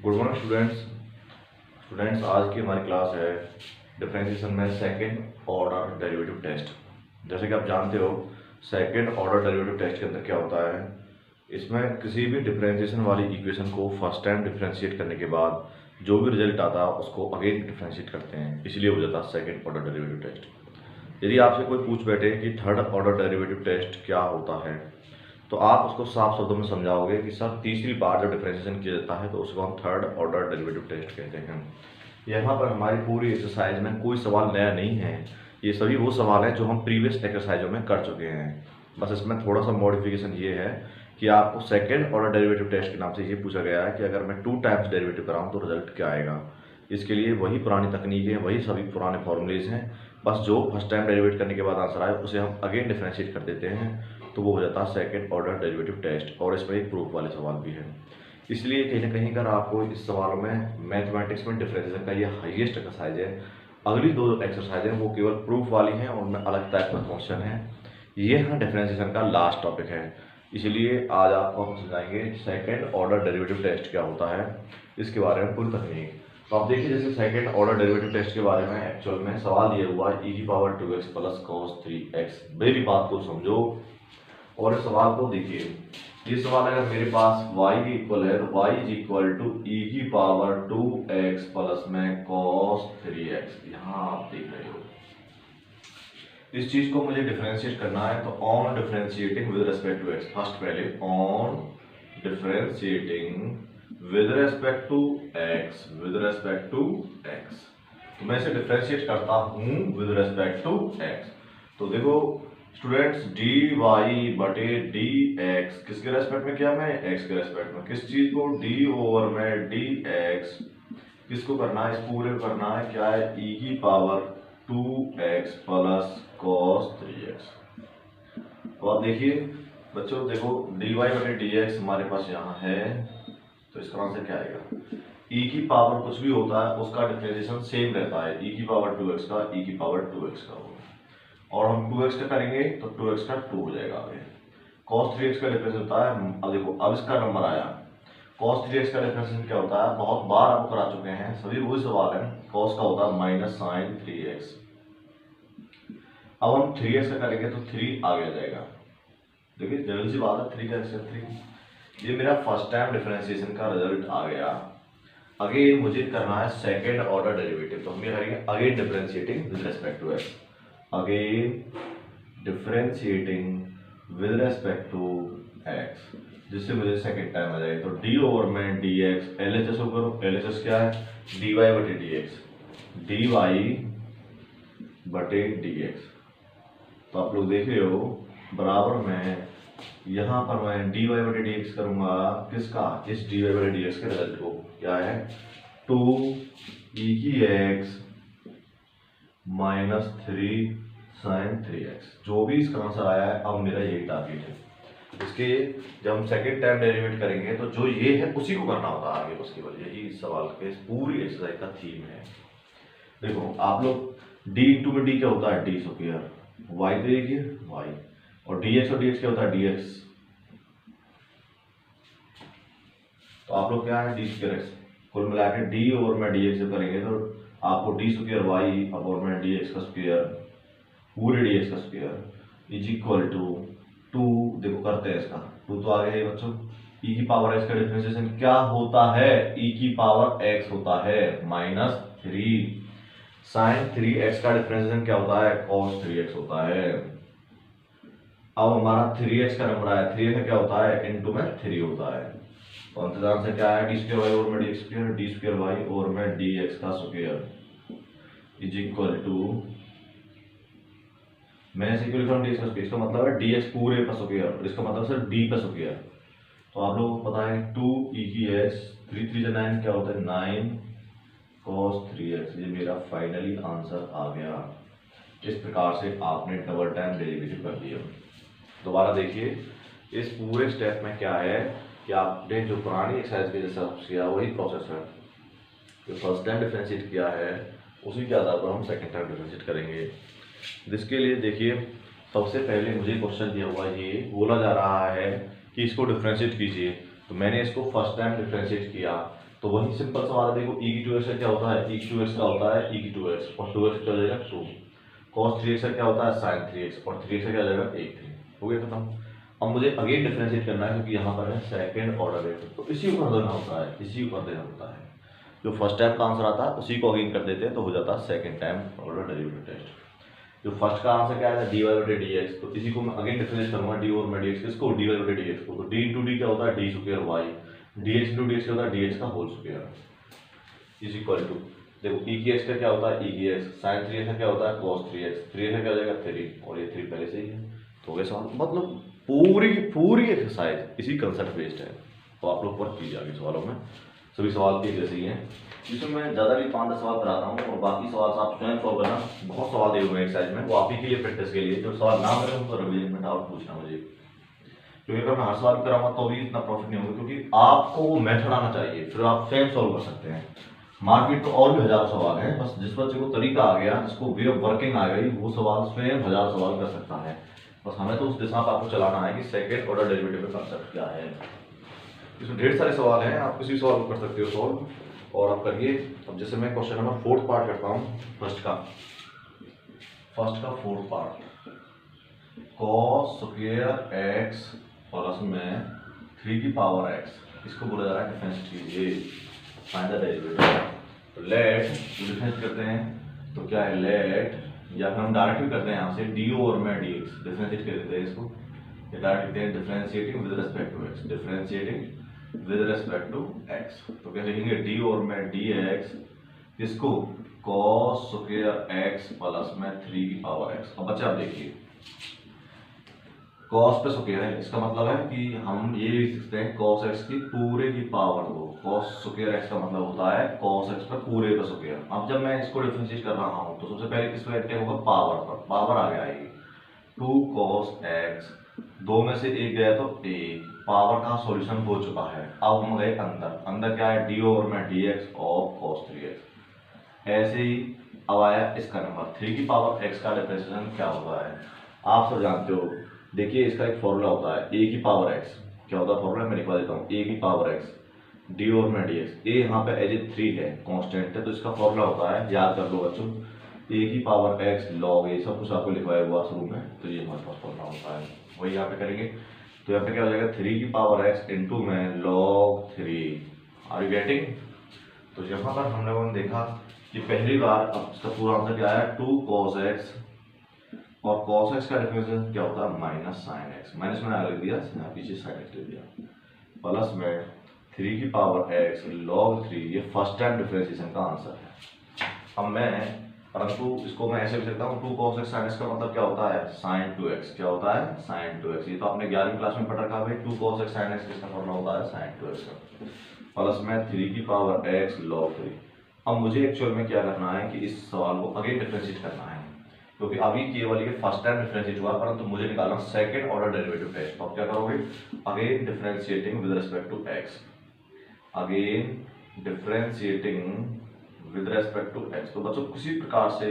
Good morning students आज की हमारी क्लास है डिफरेंशिएशन में सेकंड ऑर्डर डेरिवेटिव टेस्ट। जैसे कि आप जानते हो सेकंड ऑर्डर डेरिवेटिव टेस्ट के अंदर क्या होता है, इसमें किसी भी डिफरेंशिएशन वाली इक्वेशन को फर्स्ट टाइम डिफरेंशिएट करने के बाद जो भी रिजल्ट आता है उसको अगेन डिफरेंशिएट करते हैं, इसलिए हो जाता है सेकंड ऑर्डर डेरिवेटिव टेस्ट। यदि आपसे कोई पूछ बैठे कि थर्ड ऑर्डर डेरिवेटिव टेस्ट क्या होता है तो आप उसको साफ शब्दों में समझाओगे कि सर तीसरी बार जब डिफरेंशिएशन किया जाता है तो उसको हम थर्ड ऑर्डर डेरिवेटिव टेस्ट कहते हैं। यहाँ पर हमारी पूरी एक्सरसाइज में कोई सवाल नया नहीं है, ये सभी वो सवाल हैं जो हम प्रीवियस एक्सरसाइजों में कर चुके हैं। बस इसमें थोड़ा सा मॉडिफिकेशन ये है कि आपको सेकेंड ऑर्डर डेरिवेटिव टेस्ट के नाम से ये पूछा गया है कि अगर मैं 2 टाइम्स डेरिवेटिव कराऊँ तो रिजल्ट क्या आएगा। इसके लिए वही पुरानी तकनीकें, वही सभी पुराने फॉर्मूलेज हैं, बस जो फर्स्ट टाइम डेरिवेट करने के बाद आंसर आए उसे हम अगेन डिफरेंशिएट कर देते हैं तो वो हो जाता है सेकंड ऑर्डर डेरिवेटिव टेस्ट। और इसमें एक प्रूफ वाले सवाल भी है, इसलिए कहीं ना कहीं अगर आपको इस सवालों में मैथमेटिक्स में डिफरेंशिएशन का ये हाईएस्ट एक्सरसाइज है। अगली 2 एक्सरसाइज हैं वो केवल प्रूफ वाली हैं, उनमें अलग टाइप का क्वेश्चन है। ये है डिफरेंशिएशन का लास्ट टॉपिक है, इसलिए आज आपको हम समझाएंगे सेकंड ऑर्डर डेरिवेटिव टेस्ट क्या होता है, इसके बारे में पूरी तकनीक। तो आप देखिए जैसे सेकंड ऑर्डर डेरिवेटिव टेस्ट के बारे में एक्चुअल में सवाल दिया हुआ है e⁻² प्लस cos 3x। मेरी बात को समझो और इस सवाल को देखिए। ये सवाल अगर मेरे पास y इक्वल है तो y is equal to e⁻²x plus में cos 3x। यहाँ आप देख रहे हो इस चीज को मुझे डिफरेंशिएट करना है तो on differentiating with respect to x। First पहले on differentiating with respect to x, with respect to x। तो मैं इसे डिफरेंशिएट करता हूं विद रिस्पेक्ट टू x। तो देखो स्टूडेंट्स dy बटे dx किसके रेस्पेक्ट में किया, मैं x के रेस्पेक्ट में। किस चीज को, d ओवर में dx किसको करना है, इस पूरे को करना है क्या है e⁻²x प्लस cos 3x। तो आप देखिए बच्चों, देखो dy बटे dx हमारे पास यहाँ है तो इसका आंसर क्या आएगा। e की पावर कुछ भी होता है उसका डिफरेंशिएशन सेम रहता है, e⁻²x का e⁻²x का होगा। और हम 2x का करेंगे तो 2x का 2 हो जाएगा आगे। cos 3x का डिफरेंस होता है, अब देखो अब इसका नंबर आया cos 3x का डिफरेंस क्या होता है, बहुत बार आपको करा चुके हैं, सभी वही सवाल है। cos का होता है माइनस साइन 3x। अब हम 3x का करेंगे तो 3 आगे आ जाएगा। देखिए जनरल सी बात है, 3 का एक्शन 3। ये मेरा फर्स्ट टाइम डिफरेंशिएशन का रिजल्ट आ गया। अगेन मुझे करना है सेकेंड ऑर्डर डेरिवेटिव, तो हम ये करेंगे again differentiating with respect to x। Again differentiating with respect to x, जिससे मुझे सेकेंड टाइम आ जाएगा। तो d ओवर में dx, LHS को करो, LHS क्या है dy बटे dx, dy बटे dx। तो आप लोग देख रहे हो बराबर में यहाँ पर मैं dy बटे dx करूंगा किसका, इस dy बटे dx के रिजल्ट को, क्या है 2e⁻x माइनस 3 साइन 3x। जो भी इसका आंसर आया है अब मेरा यही टारगेट है। इसके जब हम सेकेंड टाइम डेरिवेट करेंगे तो जो ये है उसी को करना होता है आगे, बस केवल यही इस सवाल के पूरी एक्सरसाइज का थीम है। देखो आप लोग d इंटू में d क्या होता है d स्क्वायर, y तो देखिए y, और dx और dx क्या होता है dx। तो आप लोग क्या है d स्क्वायर x, कुल मिला के d ओवर में dx से करेंगे तो आपको d स्क्वायर y ओवर में dx का स्क्वायर, पूरे dx का स्क्वायर इज इक्वल टू 2। देखो करते हैं इसका 2 तो आ गया है बच्चों। e की पावर x का डिफरेंशिएशन क्या होता है, e की पावर x होता है माइनस 3 साइन 3x का डिफरेंशिएशन क्या होता है cos 3x होता है। अब हमारा 3x का नंबर आया, 3x का क्या होता है इनटू में 3 होता है। तो अंतर्जान से क्या है d² y ओवर में dx square, d² y over में dx का स्क्वायर इज इक्वल टू, मैं इसे क्यों लिख रहा हूँ dx का स्क्वायर, इसका मतलब है dx पूरे का स्क्वायर, इसका मतलब सिर्फ d का स्क्वायर। तो आप लोगों को पता है 2e⁻x 3 3 9 क्या होता है 9 cos 3x। ये मेरा फाइनली आंसर आ गया। इस प्रकार से आपने डबल टाइम डेरिवेटिव कर दिया। दोबारा देखिए इस पूरे स्टेप में क्या है कि आपने जो पुरानी एक्सरसाइज के जैसा किया वही प्रोसेस है। जो फर्स्ट टाइम डिफरेंशिएट किया है उसी के आधार पर हम सेकंड टाइम डिफरेंशिएट करेंगे। जिसके लिए देखिए सबसे पहले मुझे क्वेश्चन दिया हुआ, ये बोला जा रहा है कि इसको डिफरेंशिएट कीजिए। तो मैंने इसको फर्स्ट टाइम डिफरेंशिएट किया तो वही सिंपल सवाल है, देखो e की 2x का क्या होता है, e की 2x का होता है e की 2x और 2x क्या हो जाएगा 2, cos 3x का क्या होता है sin 3x और 3x का क्या हो जाएगा 1 3, हो गया खत्म। अब मुझे अगेन डिफरेंशिएट करना है क्योंकि यहाँ पर है सेकंड ऑर्डर डेरिवेटिव, तो इसी को कर देना होता है, इसी को कर देना होता है। जो फर्स्ट टाइम का आंसर आता है उसी को अगेन कर देते हैं तो हो जाता है second time order derivative test. जो फर्स्ट का आंसर क्या है dy बटे dx, तो इसी को मैं अगेन डिफरेंशिएट करूंगा डी ओवर में dx, किसको dy बटे dx को, तो d इंटू डी क्या होता है d square y, dx into dx क्या होता है dx का whole square is equal to, देखो e की x का क्या होता है e की x, sin 3x का क्या होता है cos 3x, 3x का क्या हो जाएगा 3 और ये 3 पहले से ही है। तो वैसे मतलब पूरी की पूरी एक्सरसाइज इसी कंसेप्ट बेस्ड है, तो आप लोग वर्क कीजिए आगे सवालों में, सभी सवाल एक जैसे ही हैं। जिसमें मैं ज़्यादा भी 5-10 सवाल कराता हूँ और बाकी सवाल आप स्वयं सॉल्व करना, बहुत सवाल दिए हुए हैं एक्सरसाइज में, वो आप ही के लिए प्रैक्टिस के लिए, जो सवाल ना करें उनको रिवीजन में डाउट पूछना मुझे, क्योंकि अगर मैं हर सवाल कराऊंगा तो भी इतना प्रॉफिट नहीं होगा, क्योंकि आपको वो मेथड आना चाहिए, फिर आप स्वयं सॉल्व कर सकते हैं। मार्केट तो और भी हजारों सवाल हैं, बस जिस बच्चे को तरीका आ गया, जिसको वे ऑफ वर्किंग आ गई, वो सवाल स्वयं 1000 सवाल कर सकता है। बस हमें तो उस दिशा पर आपको चलाना है कि सेकेंड ऑर्डर डेरिवेटिव का कंसेप्ट क्या है। इसमें ढेर सारे सवाल हैं, आप किसी सवाल को कर सकते हो सॉल्व, और आप करिए। अब जैसे मैं क्वेश्चन नंबर 4 पार्ट करता हूँ, फर्स्ट का 4 part, cos square x plus में 3 की पावर x, इसको बोला जा रहा है डिफरेंस कीजिए, फाइंड द डेरिवेटिव। तो लेट डिफरेंस करते हैं, तो क्या है लेट, या फिर हम डायरेक्ट भी करते हैं यहाँ से डी ओवर में डी एक्स, डिफरेंशिएट कर देते हैं इसको, ये डायरेक्ट लिखते हैं differentiating with respect to X, differentiating with respect to X, तो क्या लिखेंगे डी ओवर में डी एक्स, इसको cos स्क्वायर x प्लस में 3 की पावर x। अब बच्चे आप देखिए, cos पे स्क्वायर है, इसका मतलब है कि हम ये लिख सकते हैं cos x की पूरे की पावर दो, cos स्क्वायर x का मतलब होता है cos x पे पूरे का स्क्वायर। अब जब मैं इसको डिफरेंशिएट कर रहा हूँ तो सबसे पहले किस पे अटैक होगा, पावर पर, पावर आ गया आएगी 2 cos x, दो में से एक गया तो एक, पावर का सॉल्यूशन हो चुका है। अब हम गए अंदर, अंदर क्या है डी ओवर में dx और cos 3x, ऐसे ही अब आया इसका नंबर 3 की पावर x का डिफरेंशिएशन क्या होता है, आप सब जानते हो। देखिए इसका एक फॉर्मूला होता है a की पावर x, क्या होता है फॉर्मूला, मैं लिखवा देता हूँ, a की पावर x डी ओवर में dx, a यहाँ पे एज ए 3 है, कांस्टेंट है, तो इसका फॉर्मूला होता है, याद कर लो बच्चों, a की पावर x log a, सब कुछ आपको लिखवाया हुआ शुरू में, तो ये हमारे पास फॉर्मूला होता है, वही यहाँ पे करेंगे। तो यहाँ पे क्या हो जाएगा 3 की पावर x इंटू में log 3, आर यू गेटिंग। तो यहाँ पर हम लोगों ने देखा कि पहली बार, अब इसका पूरा आंसर क्या आया 2 cos x, और cos x का डिफरेंशिएशन क्या होता है माइनस साइन x, माइनस में आगे लिख दिया, यहाँ पीछे साइन x लिख दिया, प्लस में 3 की पावर x log 3, ये फर्स्ट टाइम डिफरेंशिएशन का आंसर है। अब मैं, परंतु इसको मैं ऐसे भी सकता हूँ 2 cos x sin x का मतलब क्या होता है sin 2x, क्या होता है sin 2x, ये तो आपने 11वीं क्लास में पढ़ रखा है, 2 cos x sin x किसका फॉर्मूला होता है sin 2x का, प्लस में 3 की पावर x log 3। अब मुझे एक्चुअल में क्या करना है कि इस सवाल को अगेन डिफरेंशिएट करना है, क्योंकि अभी केवल ये फर्स्ट टाइम डिफरेंशिएट हुआ, परंतु मुझे निकालना सेकंड ऑर्डर डेरिवेटिव टेस्ट। तो आप क्या करोगे, again differentiating with respect to x, again differentiating with respect to x। तो बच्चों किसी प्रकार से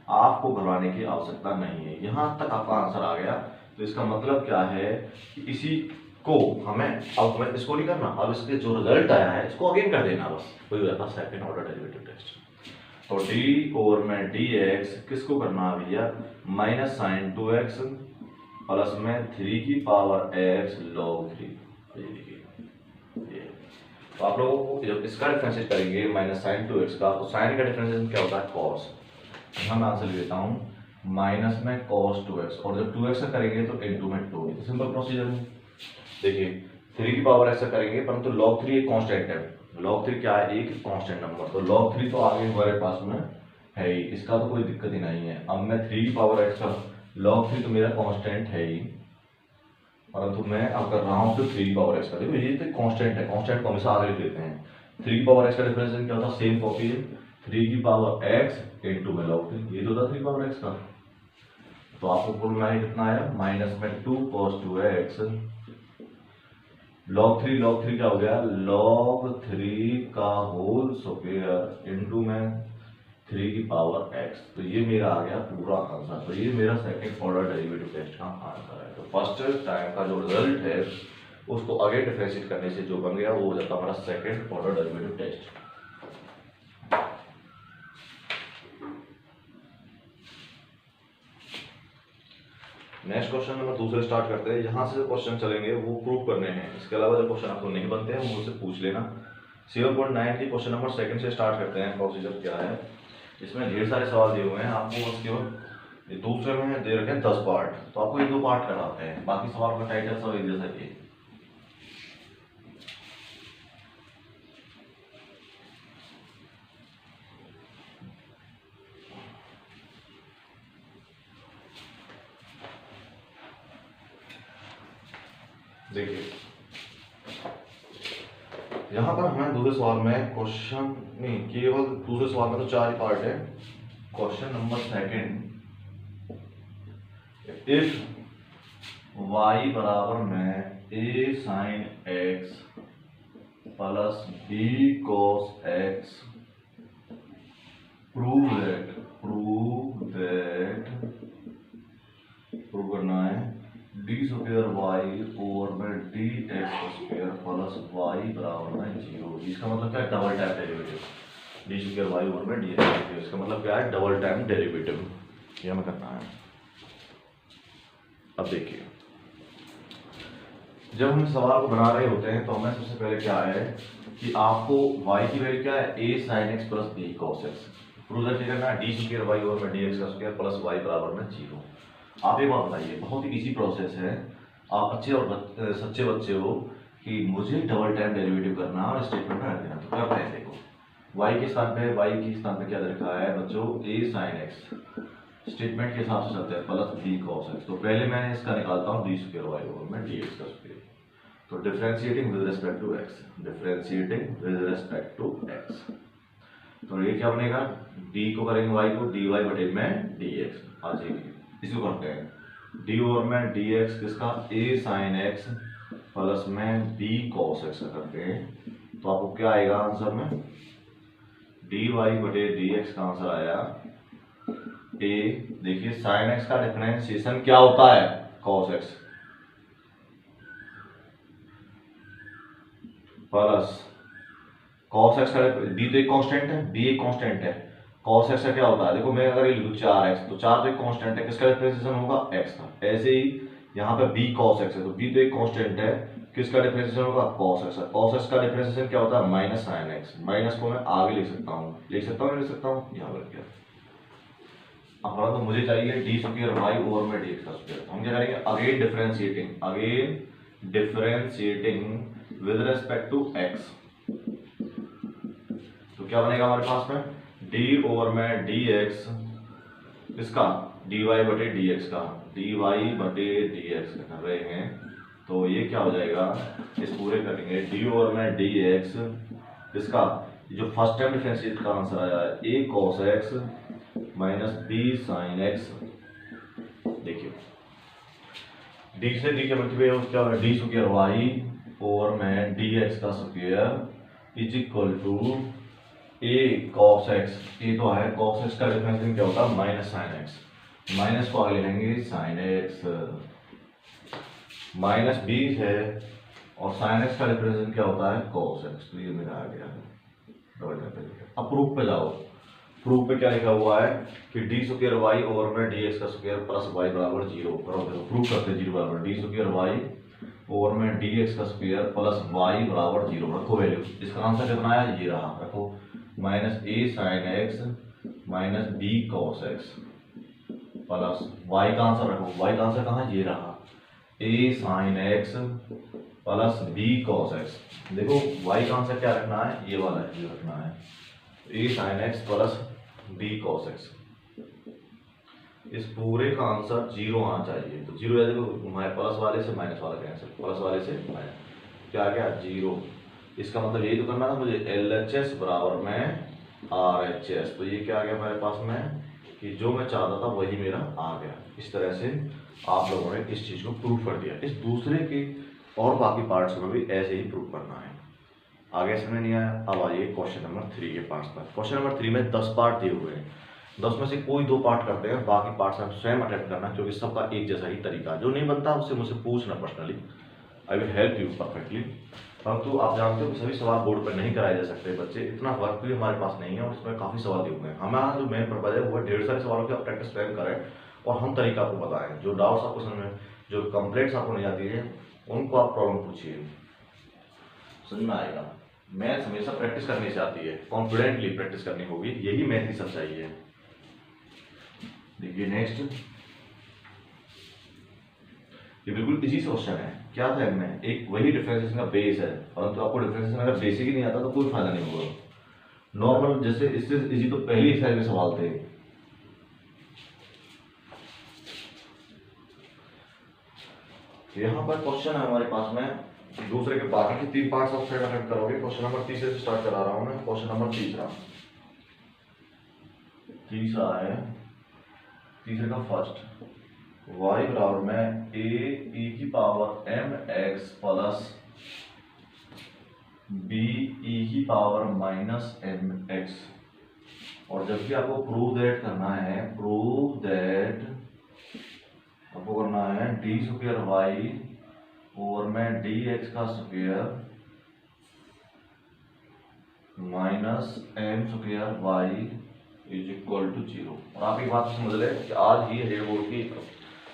आपको घबराने की आवश्यकता नहीं है, यहाँ तक आपका आंसर आ गया, तो इसका मतलब क्या है कि इसी को हमें, अब हमें इसको नहीं करना, अब इसके जो रिजल्ट आया है इसको अगेन कर देना, बस वही हो जाता है सेकंड ऑर्डर डेरिवेटिव टेस्ट। तो डी ओवर में डी एक्स किसको करना है भैया, माइनस साइन 2x प्लस में 3 की पावर x log 3, ये देखिए। तो आप लोगों को जब इसका डिफरेंशिएट करेंगे माइनस साइन 2x का, तो साइन का डिफरेंशिएशन क्या होता है cos, यहाँ मैं आंसर लिख देता हूँ माइनस में cos 2x, और जब 2x का करेंगे तो इनटू में 2, ये सिंपल प्रोसीजर है। देखिए 3 की पावर x करेंगे, परंतु log 3 एक कांस्टेंट है, log 3 क्या है, एक कांस्टेंट नंबर, तो log 3 तो आगे हमारे पास में है ही, इसका तो कोई दिक्कत ही नहीं है। अब मैं 3 की पावर x का log 3 तो मेरा कांस्टेंट है ही, परंतु मैं अब कर रहा हूँ तो 3 की पावर x का, देखो ये तो कांस्टेंट है, कांस्टेंट को हमेशा आगे लिख देते हैं। 3 की पावर x का डिफरेंशिएशन क्या होता है, सेम कॉपी है, 3 की पावर x इनटू में log 3, ये तो था 3 की पावर x का। तो आपको कुल में कितना आया, माइनस में 2 cos 2x log 3 क्या हो गया, log 3 का होल स्क्वायर इनटू में 3 की पावर x, तो ये मेरा आ गया पूरा आंसर। तो ये मेरा सेकंड ऑर्डर डेरिवेटिव टेस्ट का आंसर है। तो फर्स्ट टाइम का जो रिजल्ट है उसको आगे डिफरेंशिएट करने से जो बन गया वो हो जाता हमारा second order derivative test. Next question number 2 से स्टार्ट करते हैं। यहाँ से जो क्वेश्चन चलेंगे वो प्रूव करने हैं, इसके अलावा जो क्वेश्चन आपको नहीं बनते हैं वो मुझसे पूछ लेना। 0.9 की क्वेश्चन नंबर 2 से स्टार्ट करते हैं। प्रोसीजर क्या है, इसमें ढेर सारे सवाल दिए हुए हैं आपको, बस केवल दूसरे में दे रखे हैं 10 पार्ट, तो आपको ये 2 पार्ट कराते हैं, बाकी सवाल का टाइटल सब एक जैसा ही है। देखिए यहाँ पर हमें दूसरे सवाल में क्वेश्चन नहीं, केवल दूसरे सवाल में तो 4 ही पार्ट है। क्वेश्चन नंबर 2, इफ y बराबर में a sin x plus b cos x prove करना है d स्क्वायर y ओवर में dx स्क्वायर प्लस y बराबर में 0। इसका मतलब क्या है, double time derivative. d square y over में dx, इसका मतलब क्या है, डबल टाइम डेरिवेटिव। ये हमें करना है। अब देखिए जब हम सवाल को बना रहे होते हैं तो हमें सबसे पहले क्या है कि आपको y की वैल्यू क्या है, a sin x plus b cos x prove करना है, d स्क्वायर y ओवर में dx का स्क्वायर प्लस y बराबर में 0। आप एक बात बताइए, बहुत ही इजी प्रोसेस है। आप अच्छे और सच्चे बच्चे हो कि मुझे डबल टाइम डेरिवेटिव करना और स्टेटमेंट में रख देना, तो करते हैं। देखो y के स्थान पे क्या लिखा है बच्चों, a sin x, स्टेटमेंट के हिसाब से चलते हैं, प्लस b cos x। तो पहले मैं इसका निकालता हूँ d स्क्वायर y ओवर में dx का स्क्वायर, तो differentiating with respect to x, तो ये क्या बनेगा, d को करेंगे y को dy बटे में dx। आ जाएगी, इसको करते हैं d ओवर में dx किसका, a sin x प्लस में b cos x का करते हैं, तो आपको क्या आएगा आंसर में, dy बटे dx का आंसर आया a। देखिए sin x का डिफरेंशिएशन क्या होता है, cos x plus cos x का d तो एक कांस्टेंट है, b एक कांस्टेंट है, cos x का क्या होता है, देखो मैं अगर ये लिखूं 4x, तो 4 तो एक कांस्टेंट है, किसका डिफरेंशिएशन होगा, x का। ऐसे ही यहाँ पे b cos x है, तो b तो एक कांस्टेंट है, किसका डिफरेंशिएशन होगा, cos x का। cos x का डिफरेंशिएशन क्या होता है, माइनस sin x। माइनस को मैं आगे लिख सकता हूँ, नहीं लिख सकता हूँ, यहाँ पर क्या। अब तो मुझे चाहिए d स्क्वायर y ओवर में dx का स्क्वायर, हम क्या करेंगे, again differentiating with respect to x। तो क्या बनेगा हमारे पास में, d ओवर में dx इसका dy बटे dx का, dy बटे dx का कर रहे हैं, तो ये क्या हो जाएगा, इस पूरे करेंगे d ओवर में dx इसका, जो फर्स्ट टाइम डिफरेंशिएट का आंसर आया है a cos x minus b sin x। देखिए d से d के मल्टीप्लाई क्या होगा, d स्क्वायर y ओवर में dx का square is equal to a cos x। ये तो है cos x का डिफरेंशिएशन क्या होता है, माइनस sin x, माइनस को आगे लिखेंगे sin x, माइनस b है और sin x का डिफरेंशिएशन क्या होता है, cos x। तो ये मेरा आ गया डबल टाइम। अब प्रूफ पे जाओ, प्रूफ पे क्या लिखा हुआ है कि d स्क्वायर y ओवर में dx का स्क्वायर प्लस y बराबर 0 करो। देखो प्रूफ करते हैं 0 बराबर d स्क्वायर y ओवर में dx का स्क्वायर प्लस y बराबर 0 रखो वैल्यू। इसका आंसर कितना है, ये रहा, रखो minus a sin x minus b cos x plus y का आंसर रखो, y का आंसर कहाँ, ये रहा, a sin x plus b cos x। देखो y का आंसर क्या रखना है, ये वाला है, ये रखना है a sin x plus b cos x। इस पूरे का आंसर 0 आना चाहिए, तो 0 देखो प्लस वाले से माइनस वाला कैंसिल, प्लस वाले से माइनस, क्या आ गया 0। इसका मतलब यही तो करना था मुझे, LHS बराबर में RHS। तो ये क्या आ गया हमारे पास में कि जो मैं चाहता था वही मेरा आ गया। इस तरह से आप लोगों ने इस चीज़ को प्रूफ कर दिया। इस दूसरे के और बाकी पार्ट्स में भी ऐसे ही प्रूफ करना है। आगे समझ नहीं आया, अब आइए क्वेश्चन नंबर 3 के पार्ट्स पर। क्वेश्चन नंबर 3 में 10 पार्ट दिए हुए हैं, 10 में से कोई 2 पार्ट करते हैं, बाकी पार्ट्स हम स्वयं अटेम्प्ट करना, क्योंकि सबका एक जैसा ही तरीका है। जो नहीं बनता उससे मुझसे पूछना personally. I will help you perfectly. परंतु आप जानते हो कि सभी सवाल बोर्ड पर नहीं कराए जा सकते बच्चे, इतना वक्त भी हमारे पास नहीं है और इसमें काफ़ी सवाल दिए हुए हैं। हमारा जो मेन पर्पज है वो है ढेर सारे सवालों की आप प्रैक्टिस स्वयं करें और हम तरीका आपको बताएं। जो डाउट्स आपको समझ में, जो कंप्लेंट्स आपको नहीं आती है उनको आप प्रॉब्लम पूछिए, समझ में आएगा। मैथ्स हमेशा प्रैक्टिस करने से आती है, कॉन्फिडेंटली प्रैक्टिस करनी होगी, यही मैथ की सच्चाई है। देखिए नेक्स्ट, ये बिल्कुल इजी क्वेश्चन है। क्या था इनमें, एक वही डिफरेंशिएशन का बेस है, परंतु आपको डिफरेंशिएशन अगर बेसिक ही नहीं आता तो कोई फायदा नहीं होगा। नॉर्मल जैसे इससे इजी तो पहली एक्सरसाइज में सवाल थे। यहाँ पर क्वेश्चन है हमारे पास में दूसरे के पार्ट के 3 पार्ट्स आप अटेम्प्ट करोगे। क्वेश्चन नंबर 3 से स्टार्ट करा रहा हूँ मैं। क्वेश्चन नंबर तीसरा है, तीसरे का फर्स्ट, y बराबर में a e की power m x plus b e की पावर माइनस m x। और जबकि आपको प्रूव दैट करना है, प्रूव दैट आपको करना है डी स्क्वायर वाई और में डी एक्स का square minus M square Y is equal to 0। और आप एक बात समझ लें कि आज ही हेड बोर्ड की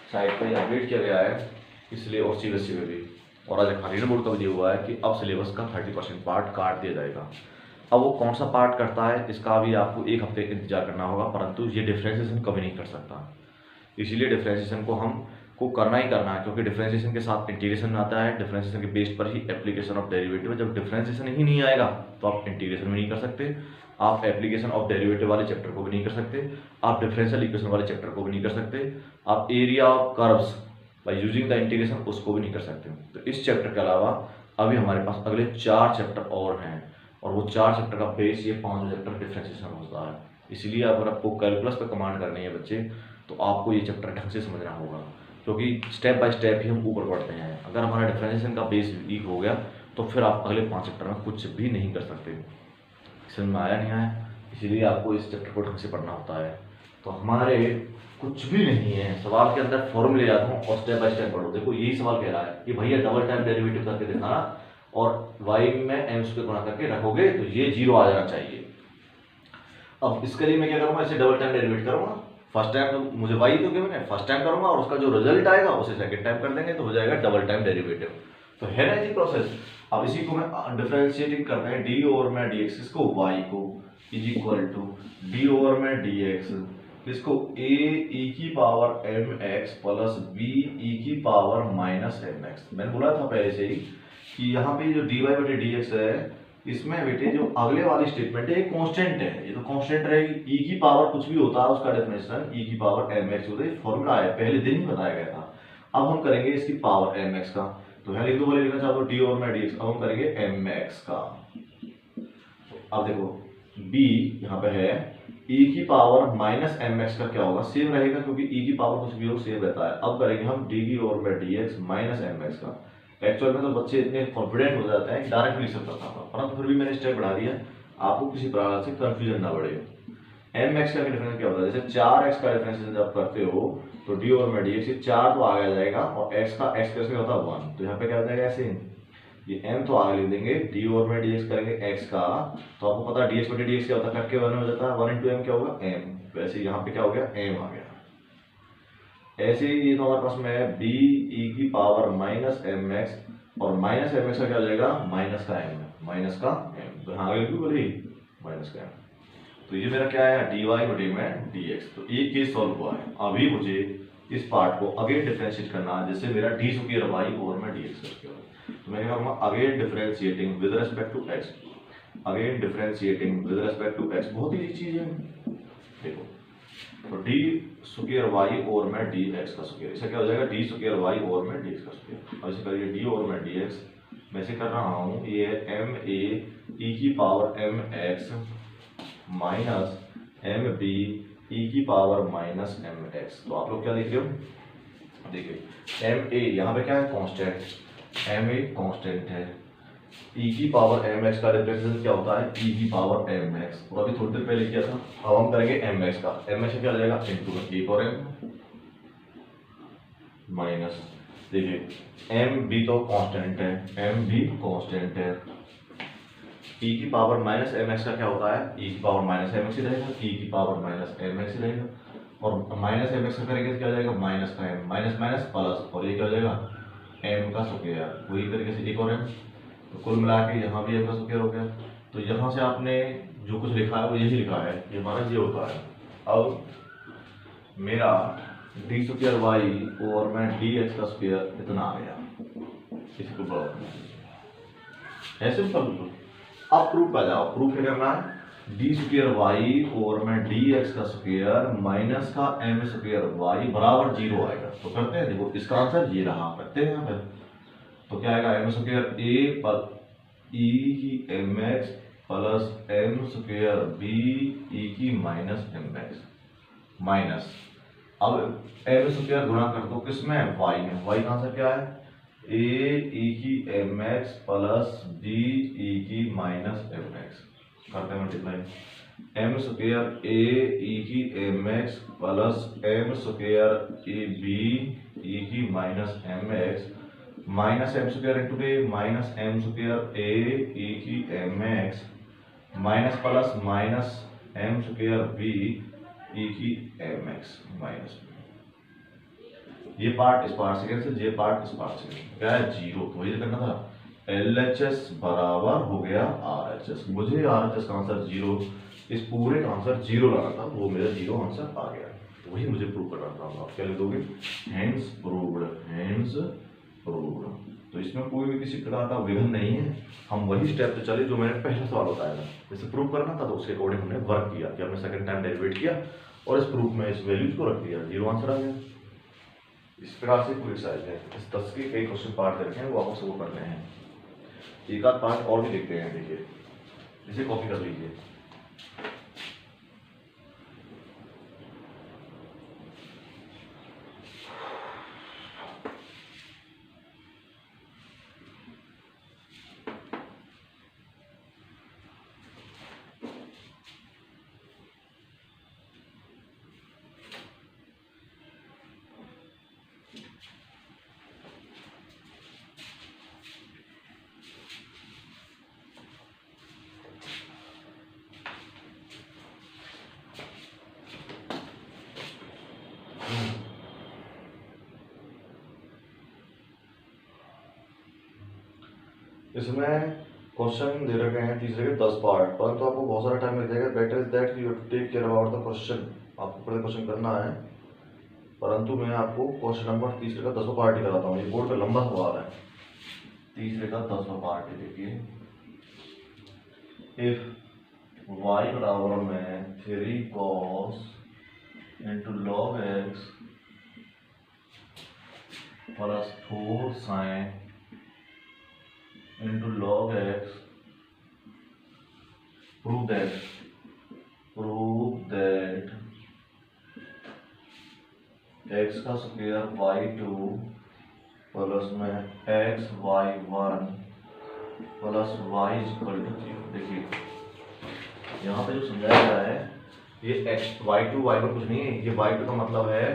साइट पे अपडेट किया गया है, इसलिए और सीबीएसई में भी, और आज खाली बोर्ड का भी दिया हुआ है कि अब सिलेबस का 30% पार्ट काट दिया जाएगा। अब वो कौन सा पार्ट करता है इसका भी आपको 1 हफ्ते इंतजार करना होगा, परंतु ये डिफरेंशिएशन कभी नहीं कर सकता। इसीलिए डिफरेंशिएशन को हमको करना ही करना है, क्योंकि डिफरेंशिएशन के साथ इंटीग्रेशन आता है। डिफरेंशिएशन के बेस पर ही एप्लीकेशन ऑफ डेरिवेटिव है। जब डिफरेंशिएशन ही नहीं आएगा तो आप इंटीग्रेशन भी नहीं कर सकते, आप एप्लीकेशन ऑफ डेरिवेटिव वाले चैप्टर को भी नहीं कर सकते, आप डिफरेंशियल इक्वेशन वाले चैप्टर को भी नहीं कर सकते, आप area of curves by using the integration उसको भी नहीं कर सकते। तो इस चैप्टर के अलावा अभी हमारे पास अगले 4 चैप्टर और हैं, और वो 4 चैप्टर का बेस ये 5 चैप्टर डिफरेंशिएशन होता है। इसलिए अगर आपको कैलकुलस पर कमांड करनी है बच्चे, तो आपको ये चैप्टर ढंग से समझना होगा, क्योंकि स्टेप बाय स्टेप ही हम ऊपर बढ़ते हैं। अगर हमारा डिफरेंशिएशन का बेस वीक हो गया तो फिर आप अगले 5 चैप्टर में कुछ भी नहीं कर सकते। समझ में आया नहीं आया? इसीलिए आपको इस चैप्टर को ढंग से पढ़ना होता है। तो हमारे कुछ भी नहीं है, सवाल के अंदर फॉर्मूले याद हो और स्टेप बाय स्टेप पढ़ो। देखो यही सवाल कह रहा है कि भैया डबल टाइम डेरिवेटिव करके दिखाना और y में m स्क्वायर गुणा करके रखोगे तो ये 0 आ जाना चाहिए। अब इसके लिए मैं क्या करूँगा, इसे डबल टाइम डेरिवेट करूँगा। फर्स्ट टाइम तो मुझे y तो गिवन है, फर्स्ट टाइम करूँगा और उसका जो रिजल्ट आएगा उसे सेकंड टाइम कर देंगे तो हो जाएगा डबल टाइम डेरिवेटिव। तो है ना जी प्रोसेस। अब इसी को मैं डिफरेंशिएटिंग करना है, डी ओवर में डी एक्स, इसको y को is equal to D over में डी एक्स, इसको a e की power mx plus b e की पावर माइनस mx। मैंने बोला था पहले से ही कि यहाँ पे जो dy बटे dx है, इसमें बेटे जो अगले वाली स्टेटमेंट है ये कांस्टेंट है, ये तो कांस्टेंट रहेगी। e की पावर कुछ भी होता है उसका डेफिनेशन e की पावर mx होता है, फॉर्मूला है, पहले दिन ही बताया गया था। अब हम करेंगे इसकी पावर mx का, तो यहाँ लिख दो, बोले लिखना चाहते हो डी ओवर में dx। अब हम करेंगे mx का। अब देखो b यहाँ पे है, e की पावर माइनस mx का क्या होगा, सेम रहेगा क्योंकि e की पावर कुछ भी हो सेम रहता है। अब करेंगे हम डी की ओवर में dx माइनस mx का। एक्चुअल में तो बच्चे इतने कॉन्फिडेंट हो जाते हैं डायरेक्ट लिख सकता था, परंतु फिर भी मैंने स्टेप बढ़ा दिया, आपको किसी प्रकार से कंफ्यूजन ना बढ़े। mx का डिफरेंस क्या होता है, जैसे 4x का डिफरेंस जब करते हो तो डी ओवर में dx, 4 तो आगे आ जाएगा और x का x कैसे होता है 1, तो यहाँ पे क्या हो जाएगा ऐसे, ये m तो आगे लिख देंगे, डी ओवर में dx करेंगे x का, तो आपको पता है dx बटे dx क्या होता है, कट के 1 हो जाता है, 1 इंटू m क्या होगा m, वैसे यहाँ पे क्या हो गया m आ गया। ऐसे ही ये तो हमारे पास में b e की पावर माइनस mx और माइनस mx का क्या हो जाएगा माइनस का m, माइनस का m, तो यहाँ आगे लिखूँ बोली माइनस का m। तो ये मेरा क्या है dy बटे में dx। तो एक केस सॉल्व हुआ है। अभी मुझे इस पार्ट को अगेन डिफरेंशिएट करना है, जैसे मेरा डी स्क्वायर y ओवर में dx करके हो। तो मैं क्या करूँगा, again differentiating with respect to x, again differentiating with respect to x, बहुत ही चीज है। देखो तो डी स्क्वायर y ओवर में dx का स्क्वायर, इसका क्या हो जाएगा डी स्क्वायर y ओवर में dx का स्क्वायर। अब इसे करिए डी ओवर में dx, मैं इसे कर रहा हूँ, ये m a e की power mx minus M B E की पावर माइनस एम एक्स। तो आप लोग क्या देख रहे हो, देखिए एम ए यहाँ पे क्या है कांस्टेंट, एम ए कांस्टेंट है, ई की पावर एम एक्स का रिप्रेजेंटेशन क्या होता है ई की पावर एम एक्स, और अभी थोड़ी देर पहले किया था। अब हम करेंगे एम एक्स का, एम एक्स क्या हो जाएगा इंटू एक और एम माइनस, देखिए एम बी तो कांस्टेंट है, एम बी कांस्टेंट है, ई की पावर माइनस एम एक्स का क्या होता है, ई की पावर माइनस एम एक्स ही रहेगा, ई की पावर माइनस एम एक्स ही रहेगा, और माइनस एम एक्स का करेंगे तो क्या हो जाएगा, माइनस का एम, माइनस माइनस प्लस, और ये क्या हो जाएगा एम का स्क्वायर, वही तरीके से एक और एम, तो कुल मिला के यहाँ भी एम का स्क्वायर हो गया। तो यहाँ से आपने जो कुछ लिखा है वो यही लिखा है, ये हमारा ये होता है। अब मेरा डी स्क्वायर वाई और मैं डी एक्स का स्क्वायर इतना आ गया, इसको ऐसे बिल्कुल। अब प्रूफ पे जाओ, प्रूफ क्या करना है, डी स्क्वायर वाई और मैं डी एक्स का स्क्वायर माइनस का एम स्क्वायर वाई बराबर 0 आएगा। तो करते हैं, देखो इसका आंसर ये रहा, करते हैं यहाँ पे। तो क्या आएगा, एम स्क्वायर ए पर ई की M X plus M square B E की माइनस एम एक्स माइनस, अब एम स्क्वायर गुणा कर दो किसमें, वाई में, वाई का आंसर क्या है, ए ई की M X plus B E की माइनस एम एक्स, करते हैं multiply, M square A E की M X plus M square A B E की minus M X minus M square into A minus M square A E की M X minus plus minus M square B E की M X minus, ये part इस part से cancel, ये part इस part से cancel, क्या है 0। तो वही करना था, LHS बराबर हो गया RHS, मुझे RHS का आंसर 0, इस पूरे का आंसर 0 लाना था, वो मेरा 0 आंसर आ गया। तो वही मुझे प्रूव करना था। आप क्या लिख दोगे, हैंड्स प्रूव्ड, हैंड्स प्रूव्ड। तो इसमें कोई भी किसी प्रकार का विघ्न नहीं है, हम वही स्टेप से चले जो मैंने पहला सवाल बताया था। जैसे प्रूव करना था तो उसके अकॉर्डिंग हमने वर्क किया कि हमने सेकंड टाइम डेरिवेट किया और इस प्रूफ में इस वैल्यूज को रख दिया, 0 आंसर आ गया। इस प्रकार से पूरी एक्सरसाइज है। इस 10 के कई क्वेश्चन पार्ट करके हैं, वो आपको सब करने हैं। एक आध पार्ट और भी देखते हैं, देखिए इसे कॉपी कर लीजिए। इसमें क्वेश्चन दे रखे हैं तीसरे के 10 पार्ट, परंतु आपको बहुत सारा टाइम लग जाएगा। Better is that you take care about the question, आपको पहले क्वेश्चन करना है, परंतु मैं आपको क्वेश्चन नंबर तीसरे का 10वां पार्ट ही कराता हूँ। ये बोर्ड पे लंबा सवाल है, तीसरे का 10वां पार्ट है। देखिए, इफ y बराबर में 3 cos into log x plus 4 sine into log x, prove that x का स्क्वायर y2 प्लस में x y1 plus y equal to 0। देखिए यहाँ पे जो समझाया गया है, ये x y2 y1 कुछ नहीं है, ये y2 का मतलब है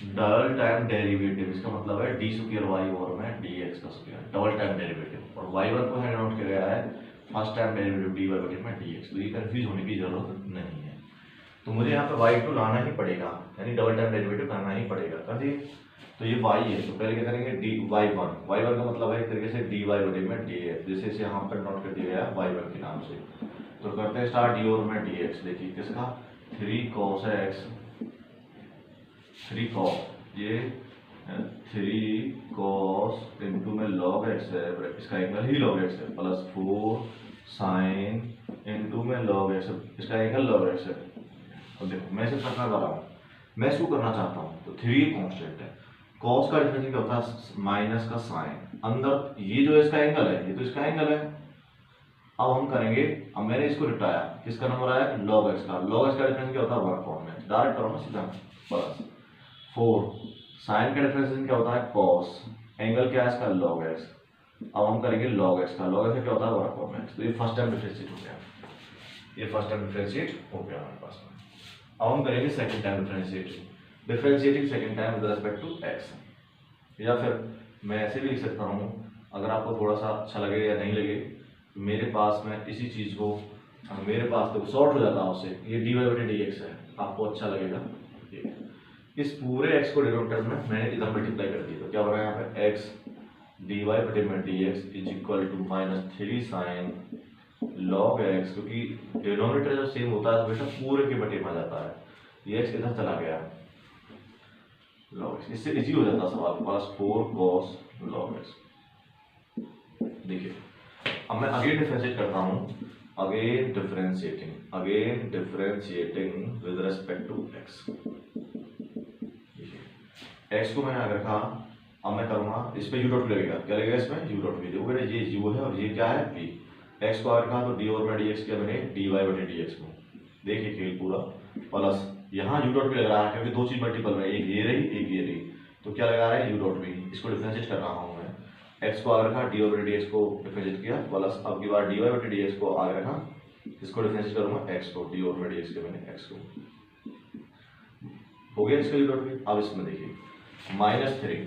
डबल टाइम डेरिवेटिव, इसका मतलब है डी स्क्वायर वाई और में डी एक्स का स्क्वायर, डबल टाइम डेरिवेटिव, और y1 को है नोट किया गया है first time derivative d Y बटे में डी एक्स। तो ये कंफ्यूज होने की जरूरत नहीं है। तो मुझे यहाँ पे y2 लाना ही पड़ेगा, यानी डबल टाइम डेरिवेटिव करना ही पड़ेगा। कर दिए, तो ये y है, तो पहले क्या करेंगे डी y1 का मतलब है एक तरीके से डी वाई बटे में डी एक्स, जैसे इसे यहाँ पर नोट कर दिया गया y1 के नाम से। तो करते हैं स्टार्ट डी और में डी एक्स। देखिए किसका, 3 cos x, 3 cos, ये 3 cos इंटू में log x है, इसका एंगल ही log x है, प्लस 4 साइन इंटू में log x, इसका एंगल log x है। अब देखो मैं इसे करना वाला हूँ, मैं इसको करना चाहता हूँ। तो 3 कांस्टेंट है, cos का डिफरेंस क्या होता है, माइनस का साइन, अंदर ये जो इसका एंगल है, ये तो इसका एंगल है। अब हम करेंगे, अब मैंने इसको निपटाया, किसका नंबर आया, log x का, log x का डिफरेंस क्या होता है, 1 फॉर्म में, डायरेक्ट करो ना सीधा, प्लस 4 साइन का डिफरेंस क्या होता है, cos, एंगल क्या है इसका, log x। अब हम करेंगे log x का, log x क्या होता है, 1 फॉर्म में। तो ये फर्स्ट टाइम डिफरेंशिएट हो गया, ये फर्स्ट टाइम डिफरेंशिएट हो गया हमारे पास में। अब हम करेंगे second time differentiating second time with respect to x, या फिर मैं ऐसे भी लिख सकता हूँ, अगर आपको थोड़ा सा अच्छा लगे या नहीं लगे, मेरे पास में इसी चीज़ को, मेरे पास तो शॉर्ट हो जाता है उससे, ये dy बटे dx है, आपको अच्छा लगेगा। ये इस पूरे x को डिनोमिनेटर में मैंने इधर मल्टीप्लाई कर दिया, तो क्या बना यहाँ पे x dy बटे में dx is equal to -3 sine log x, क्योंकि डिनोमिनेटर जब सेम होता है तो बेटा पूरे के बटे में आ जाता है, ये x इधर चला गया log x, इससे इजी हो जाता सवाल, +4 cos log x। देखिए अब मैं अगेन डिफरेंशिएट करता हूँ, again differentiating with respect to x। x को मैंने आगे रखा, अब मैं करूँगा इस पे u डॉट भी लगेगा, क्या लगेगा इसमें u डॉट भी, देखो बेटा ये u है और ये क्या है v, x को आगे रखा तो d और में dx किया मैंने dy बटे dx को, देखिए खेल पूरा, प्लस यहाँ u डॉट भी लग रहा है क्योंकि दो चीज मल्टीपल में, एक ये रही एक ये रही, तो क्या लगा रहा है u डॉट भी, इसको डिफरेंशिएट कर रहा हूँ मैं, x को आगे रखा d और बटे dx को डिफरेंशिएट किया, प्लस अब की बार dy बटे dx को आगे रखा, इसको डिफरेंशिएट करूँगा x को, d और बटे dx के मैंने x को, हो गया इसका u डॉट भी। अब इसमें देखिए -3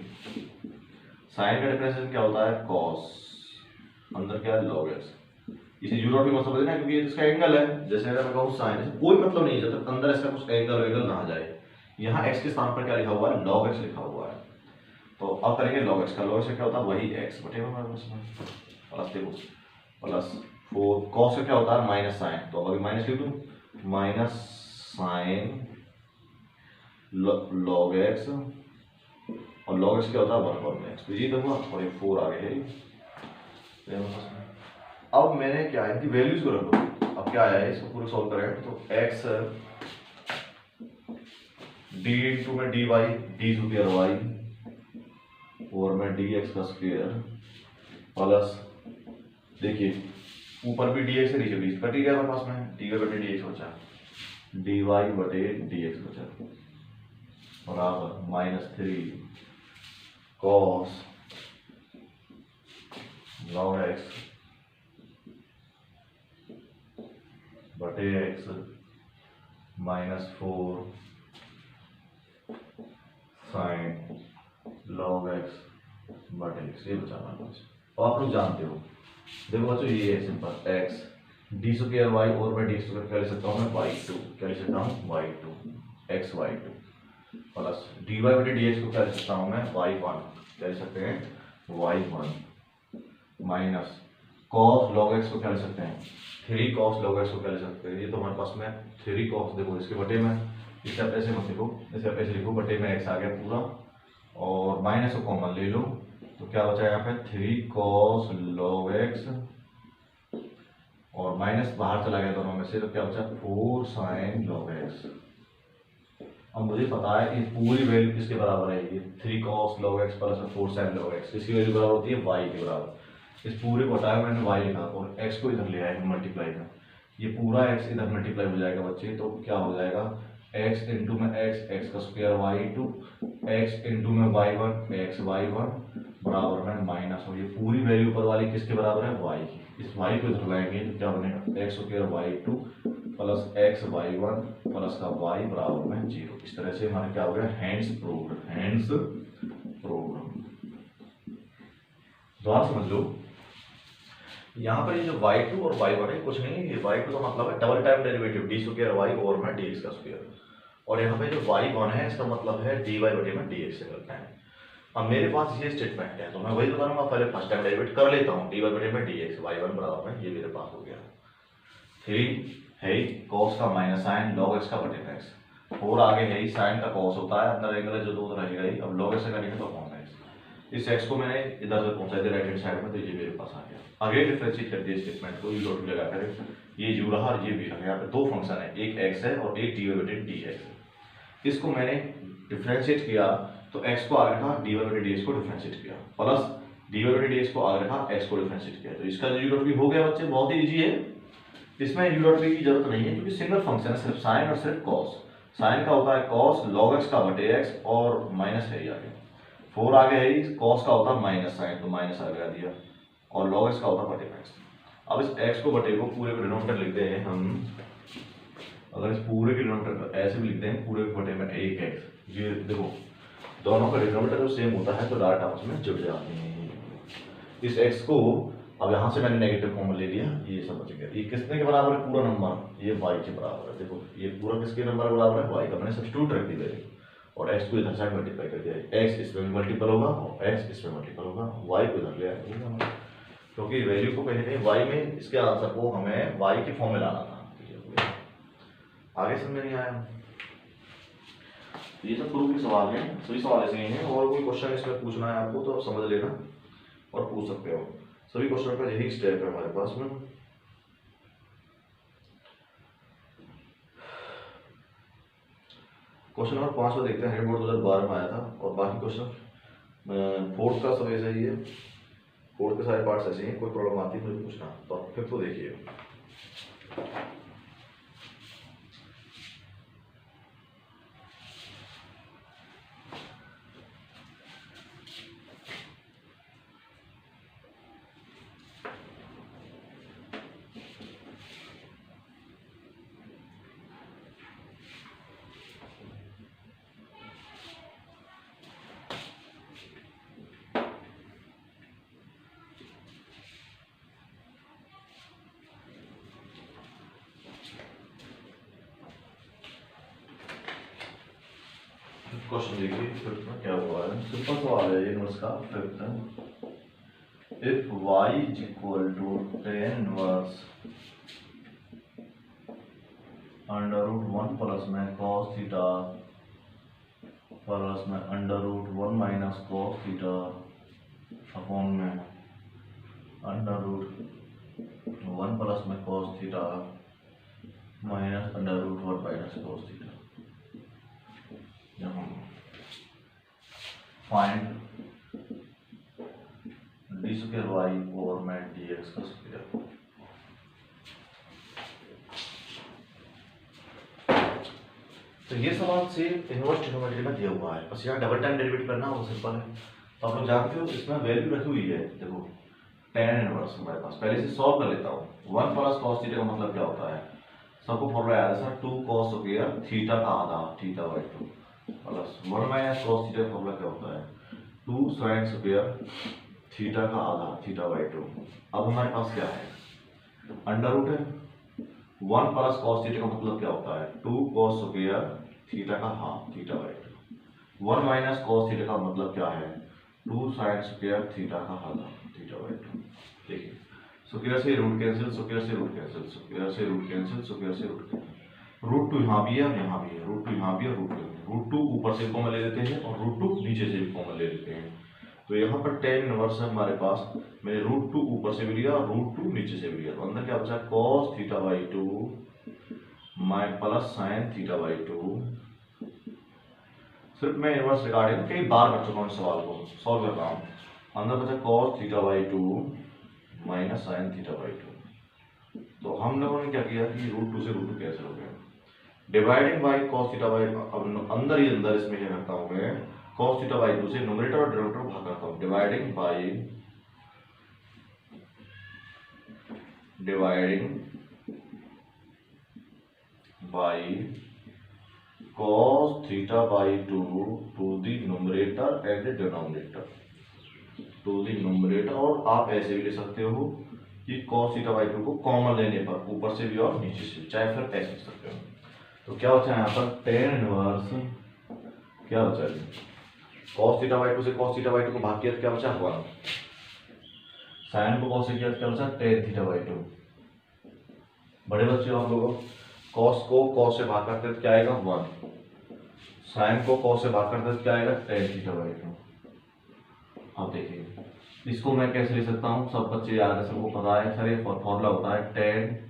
साइन का डिफरेंशिएशन क्या होता है cos, अंदर क्या है log x, इसे u डॉट भी मतलब देना क्योंकि इसका एंगल है, जैसे अगर मैं कहूँ साइन, कोई मतलब नहीं जब तक अंदर इसका कुछ एंगल ना आ जाए। यहाँ x के स्थान पर क्या लिखा हुआ है log x लिखा हुआ है, तो अब करेंगे log x का, log x क्या होता है वही x बटे में प्लस देखो प्लस 4 cos का क्या होता है माइनस साइन, तो अब अभी माइनस लिख दूँ, माइनस साइन log x, और log x क्या होता है 1/x, तो ये दूंगा और ये 4 आगे है। अब मैंने क्या है इनकी वैल्यूज को रख दो, अब क्या आया है इसको पूरा सॉल्व करें तो x d इंटू में dy d स्क्वायर y और में dx का स्क्वायर, प्लस देखिए ऊपर भी dx से नीचे भी कट गया हमारे पास में, dy बटे dx बचा, dy बटे dx बचा, बराबर -3 cos log x बटे x -4 साइन log x बटे x, ये बचा हमारे पास। और आप लोग जानते हो, देखो बच्चों ये है simple, x d square y और मैं d स्क्वायर क्या लिख सकता हूँ मैं y2, क्या लिख सकता हूँ y2 x y2, plus dy बटे dx को क्या लिख सकता हूँ मैं y1, क्या लिख सकते हैं y1, minus cos log x को क्या लिख सकते हैं 3 cos log x को क्या लिख सकते हैं, ये तो हमारे पास में 3 cos, देखो इसके बटे में, इसे आप ऐसे मत लिखो, इसे आप ऐसे लिखो, बटे में x आ गया पूरा और माइनस को कॉमन ले लो, तो क्या बचा यहाँ पे 3 cos log x और माइनस बाहर चला गया दोनों में से, तो क्या बचा 4 sin log x। अब मुझे पता है कि पूरी वैल्यू किसके बराबर है, ये 3 cos log x plus 4 sin log x, इसकी वैल्यू बराबर होती है y के बराबर, इस पूरे को हटाया मैंने y लिखा और x को इधर ले आया मल्टीप्लाई में, ये पूरा x इधर मल्टीप्लाई हो जाएगा बच्चे, तो क्या हो जाएगा x इंटू में x का स्क्वायर y2, x इंटू में y1 x y1 बराबर में माइनस, और ये पूरी वैल्यू ऊपर वाली किसके बराबर है y की, इस y को इधर लाएंगे तो क्या बनेगा x square y2 plus x y1 plus का y बराबर में 0। इस तरह से हमारे क्या हो गया हैंड्स प्रूव्ड। दोबारा समझ लो, यहाँ पर ये जो y2 और y1 है कुछ नहीं, ये y2 का मतलब है double time derivative d square y और में dx का स्क्वायर, और यहाँ पे जो y1 है इसका मतलब है dy बटे में dx से करते हैं। अब मेरे पास ये स्टेटमेंट है तो मैं वही बताऊंगा, पहले फर्स्ट टाइम डेरिवेट कर लेता हूँ, dy बटे में dx y1 बराबर में, ये मेरे पास हो गया 3 है cos का माइनस साइन log x का बटे में x, 4 आगे है साइन का cos होता है, अंदर एंगल है जो दो रहेगा ही, अब log x से करेंगे तो कौन है इस x को मैंने इधर से पहुंचा दिया राइट हैंड साइड में, तो ये मेरे पास आ गया। आगे डिफरेंशिएट कर दिया स्टेटमेंट को, u डॉट लगा कर, ये u रहा और ये v रहा, यहाँ पे दो फंक्शन है, एक x है और एक dy बटे dx है। इसको मैंने डिफरेंशिएट किया तो x को आगे रखा, dy बटे dx को डिफरेंशिएट किया, प्लस dy बटे dx को आगे रखा, x को डिफरेंशिएट किया, तो इसका u डॉट v हो गया बच्चे, बहुत ही इजी है, इसमें u डॉट v की जरूरत नहीं है क्योंकि सिंगल फंक्शन है, सिर्फ साइन और सिर्फ cos, साइन का होता है cos log x का बटे x और माइनस है आगे, 4 आगे है cos का होता है माइनस साइन, तो माइनस आ गया दिया, और log x का होता है बटे में x। अब इस x को बटे को पूरे को डिनोमिनेटर लिखते हैं हम, अगर इस पूरे के डिनोमिनेटर को ऐसे भी लिखते हैं पूरे के बटे में 1x, ये देखो दोनों का डिनोमिनेटर जो सेम होता है तो डायरेक्ट आपस में जुड़ जाते हैं। इस x को अब यहाँ से मैंने नेगेटिव कॉमन ले लिया, ये समझ गया। ये किसने के बराबर है? पूरा नंबर ये y के बराबर है। देखो ये पूरा किसके नंबर के बराबर है? y का। मैंने सब्स्टिट्यूट रख दी वैल्यू और x को इधर साइड मल्टीप्लाई कर दिया। x इसमें मल्टीपल होगा और x इसमें मल्टीपल होगा, y को इधर ले आएगा, क्योंकि वैल्यू को कहीं ना कहीं y में इसके आंसर को हमें y के फॉर्म में लाना था। आगे समझ में नहीं आया? ये सब प्रूफ के सवाल हैं, सभी सवाल ऐसे ही हैं। और कोई क्वेश्चन इसमें पूछना है आपको तो समझ लेना और पूछ सकते हो। सभी क्वेश्चन का यही स्टेप है हमारे पास में। क्वेश्चन नंबर 5 में देखते हैं, हेड बोर्ड 2012 में आया था और बाकी क्वेश्चन फोर्थ का सब ऐसा ही है, फोर्थ के सारे पार्ट्स ऐसे ही हैं। कोई प्रॉब्लम आती है मुझे पूछना, तो फिर तो देखिए। क्वेश्चन देखिए फिफ्थ में क्या हुआ है। सिंपल सवाल है ये नोट्स का। Fifth, if y is equal to tan inverse under root 1 plus में cos थीटा प्लस में under root 1 minus cos theta upon में अंडर रूट 1 प्लस में cos theta minus under root 1 minus cos theta. Find d square y over में D x का square. तो ये सवाल से इनवर्स ट्रिग्नोमेट्री में दिया हुआ है, बस यहाँ डबल टाइम डेरिवेटिव करना वो सिंपल है। तो आप लोग जानते हो इसमें वैल्यू रखी हुई है। देखो tan इनवर्स हमारे पास, पहले से सॉल्व कर लेता हूँ। 1 प्लस cos थीटा का मतलब क्या होता है? सबको फॉर्मूला याद है सर, 2 cos स्क्वायर थीटा का आधा theta by 2 plus 1 minus cos theta का फॉर्मूला क्या होता है? 2 sin स्क्वायर थीटा का आधा थीटा बाई 2। अब हमारे पास क्या है? अंडर रूट है। 1 प्लस cos थीटा का मतलब क्या होता है? 2 cos स्क्वायर थीटा का half theta by 2। 1 minus cos theta का मतलब क्या है? 2 sin स्क्वायर थीटा का आधा थीटा बाई 2। देखिए स्क्वायर से रूट कैंसिल, स्क्वायर से रूट कैंसिल, स्क्वायर से रूट कैंसिल, स्क्वायर से रूट कैंसिल। रूट 2 यहाँ भी है और यहाँ भी है, रूट 2 यहाँ भी है, रूट 2 ऊपर से कॉमन ले लेते हैं और रूट 2 नीचे से भी कॉमन ले लेते हैं। तो यहाँ पर tan इनवर्स है हमारे पास, मैंने रूट 2 ऊपर से भी लिया और रूट 2 नीचे से भी लिया। तो अंदर क्या बचा? cos थीटा बाई 2 माइ प्लस साइन थीटा बाई 2। सिर्फ मैं इनवर्स रिगार्डिंग कई बार कर चुका हूँ इस सवाल को, सॉल्व कर रहा हूँ। अंदर बचा cos theta by 2 minus sign theta by 2। तो हम लोगों ने क्या किया कि रूट 2 से रूट 2 कैंसिल हो गया, dividing by cos theta by, अब अंदर ही अंदर इसमें क्या करता हूँ मैं, cos थीटा बाई 2 से न्यूमरेटर और डिनोमिनेटर भाग करता हूँ। Dividing by cos theta by 2 to the numerator and the denominator, to the numerator. और आप ऐसे भी ले सकते हो कि cos थीटा बाई 2 को कॉमन लेने पर ऊपर से भी और नीचे से, चाहे फिर ऐसे लिख सकते हो। तो क्या बचा यहाँ पर? tan इनवर्स क्या बचा है? cos थीटा बाई 2 से cos थीटा बाई 2 को भाग किया तो क्या बचा? 1। sin को cos से किया तो क्या बचा? tan theta by 2। बड़े बच्चे हो आप लोगों, cos को cos से भाग करते तो क्या आएगा? 1। sin को cos से भाग करते तो क्या आएगा? tan theta by 2। अब देखिए इसको मैं कैसे ले सकता हूँ, सब बच्चे याद है, सबको पता है सर। ये फॉर्मूला होता है tan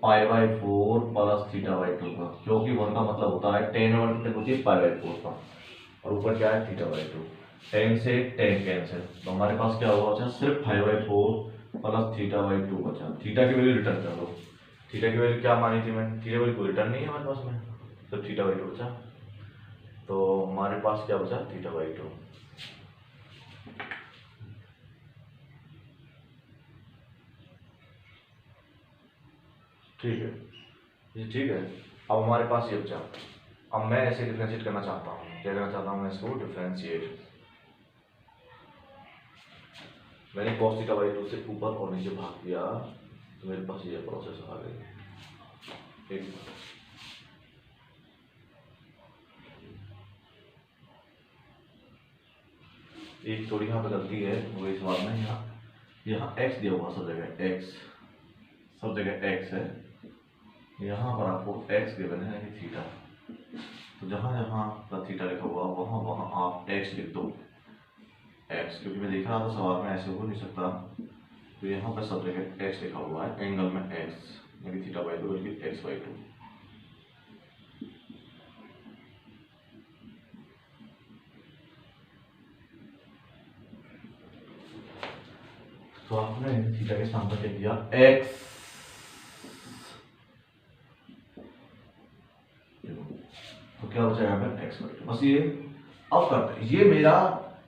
pi by 4 plus theta by 2 का, क्योंकि 1 का मतलब होता है tan 1 होती है पाई बाई 4 का, और ऊपर क्या है? Theta by 2। tan से tan कैंसिल, तो हमारे पास क्या होगा? बचा सिर्फ pi by 4 plus theta by 2 बचा। थीटा की वैल्यू रिटर्न कर दो। थीटा की वैल्यू क्या मानी थी मैंने? थीटा वैल्यू कोई रिटर्न नहीं है हमारे पास में, सिर्फ थीटा बाई 2 बचा। तो हमारे पास क्या बचा? Theta by 2। ठीक है, ये ठीक है। अब हमारे पास ये बचा अब मैं ऐसे डिफ्रेंशिएट करना चाहता हूँ, क्या करना चाहता हूँ मैं इसको डिफ्रेंशिएट। मैंने cos थीटा बाई 2 से ऊपर और नीचे भाग दिया तो मेरे पास ये प्रोसेस आ गई। एक थोड़ी यहाँ पे गलती है, वो इस बात में यहाँ x दिया हुआ, सब जगह x, सब जगह x है, यहाँ पर आपको x गिवन है कि थीटा, तो जहाँ जहाँ का थीटा लिखा हुआ वहाँ वहाँ आप x लिख दो x, क्योंकि मैं देख रहा था सवाल में ऐसे हो नहीं सकता, तो यहाँ पर सब जगह x लिखा हुआ है, एंगल में x यानी थीटा बाई 2 बल्कि x बाई 2। तो आपने थीटा के स्थान पर लिख दिया x, तो क्या बचा यहाँ पर x बाई 2। बस ये अब करते हैं, ये मेरा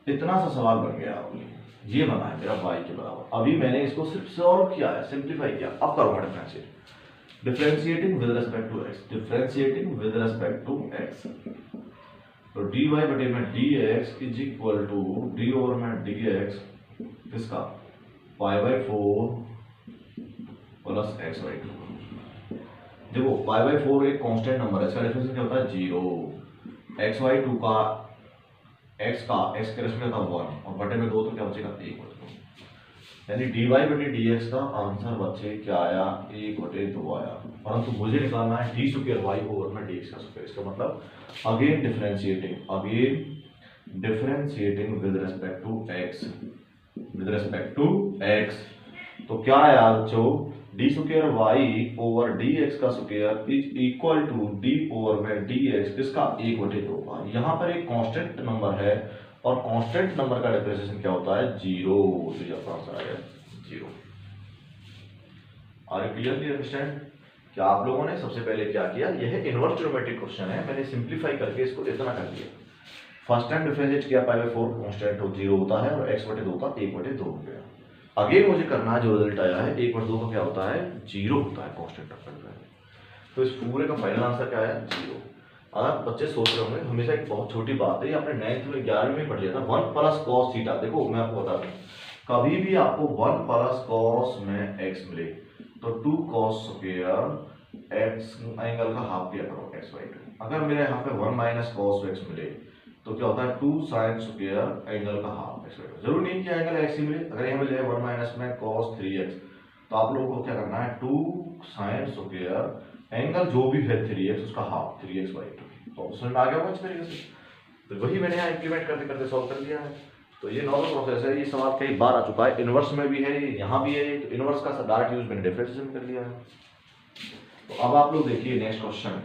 इतना सा सवाल बन गया, ये बना है मेरा y के बराबर। अभी मैंने इसको सिर्फ सॉल्व किया है, सिंप्लीफाई किया। अब करूंगा differentiate, differentiating with respect to x, differentiating with respect to x, तो dy बटे में dx is equal to d over में dx किसका y बाई 4 प्लस x बाई 2। देखो y बाई 4 एक कांस्टेंट नंबर है, इसका डेफिनेशन क्या होता है 0, x बाई 2 का x के रेस्पेक्ट में 1 और बटे में 2 तो क्या बचेगा 1 बटे 2, यानी dy बटे dx का आंसर बचे क्या आया 1 बटे 2 आया, परंतु मुझे निकालना है d स्क्वायर y ओवर में dx का स्क्वायर। इसका मतलब again differentiating with respect to x, with respect to x, तो क्या आया बच्चों d square y over dx का square is equal to d over में dx किसका 1 बटे 2 का। यहाँ पर एक कांस्टेंट नंबर है और कांस्टेंट नंबर का डिफरेंशिएशन क्या होता है 0, तो ये आंसर आ गया 0। Are you clearly understand? क्या आप लोगों ने सबसे पहले क्या किया, यह इनवर्स ट्रिग्नोमेट्रिक क्वेश्चन है, मैंने सिंप्लीफाई करके इसको इतना कर दिया। फर्स्ट टाइम डिफरेंशिएट किया पाई बाई 4 कांस्टेंट 0 होता है और x बटे 2 का 1 बटे 2 हो गया। अगेन मुझे करना है, जो रिजल्ट आया है 1 बटे 2 का क्या होता है 0 होता है कांस्टेंट टर्म में, तो इस पूरे का फाइनल आंसर क्या आया 0। अगर बच्चे सोच रहे होंगे, हमेशा एक बहुत छोटी बात है, आपने 9th में 11वीं में पढ़ लिया था 1 प्लस कॉस थीटा। देखो मैं आपको बता दूं, कभी भी आपको 1 प्लस कॉस में x मिले तो 2 कॉस स्क्वायर x एंगल का हाफ किया करो x बाई 2। अगर मेरे यहाँ पे 1 माइनस कॉस x मिले तो क्या होता है 2 साइन स्क्वायर एंगल का हाफ x बाई 2। जरूरी नहीं कि एंगल x ही मिले, अगर यहाँ मिले 1 माइनस में cos 3x तो आप लोगों को क्या करना है 2 साइन स्क्वायर एंगल जो भी है 3x उसका हाफ 3x बाई 2। तो समझ में आ गया होगा इस तरीके से, तो वही मैंने यहाँ इंप्लीमेंट करते करते सॉल्व कर दिया है। तो ये नॉर्मल प्रोसेस है, ये सवाल कई बार आ चुका है, इनवर्स में भी है, यहाँ भी है, तो इनवर्स का डायरेक्ट यूज मैंने डिफरेंशिएशन कर लिया है। तो अब आप लोग देखिए नेक्स्ट क्वेश्चन,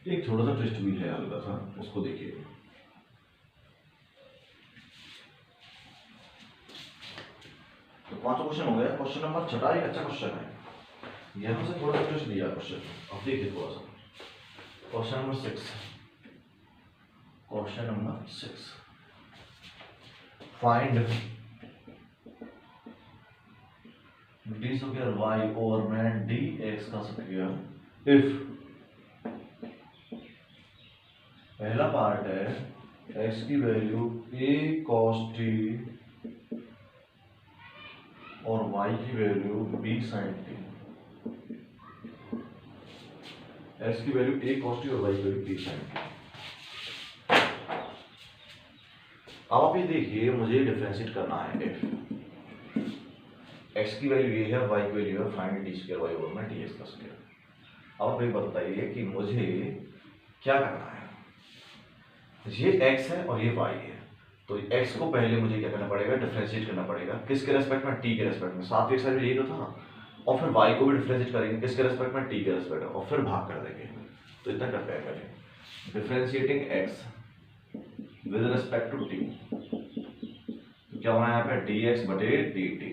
एक छोटा सा ट्विस्ट भी है हल्का सा, उसको देखिए। तो 5 क्वेश्चन हो गया, क्वेश्चन नंबर 6 एक अच्छा क्वेश्चन है, यहां से थोड़ा सा ट्विस्ट दिया क्वेश्चन, अब देखिए थोड़ा सा question number 6, question number 6, find d square y over में डी एक्स का स्क्वायर इफ, पहला पार्ट है x की वैल्यू a cos t और y की value b sin t, x की वैल्यू a cos t और y की वैल्यू b sin t। अब आप ये देखिए, मुझे डिफरेंशिएट करना है f, x की वैल्यू ये है, y की वैल्यू है, find d square y over में dx का स्क्वायर। अब ये बताइए कि मुझे क्या करना है, ये x है और ये y है, तो x को पहले मुझे क्या करना पड़ेगा डिफरेंशिएट करना पड़ेगा, किसके रेस्पेक्ट में t के रेस्पेक्ट में, साथ ही साथ यही तो था, और फिर y को भी डिफरेंशिएट करेंगे किसके रेस्पेक्ट में t के रेस्पेक्ट में, और फिर भाग कर देंगे। तो इतना करते हैं पहले, differentiating x with respect to t, तो क्या होना है यहाँ पे dx बटे dt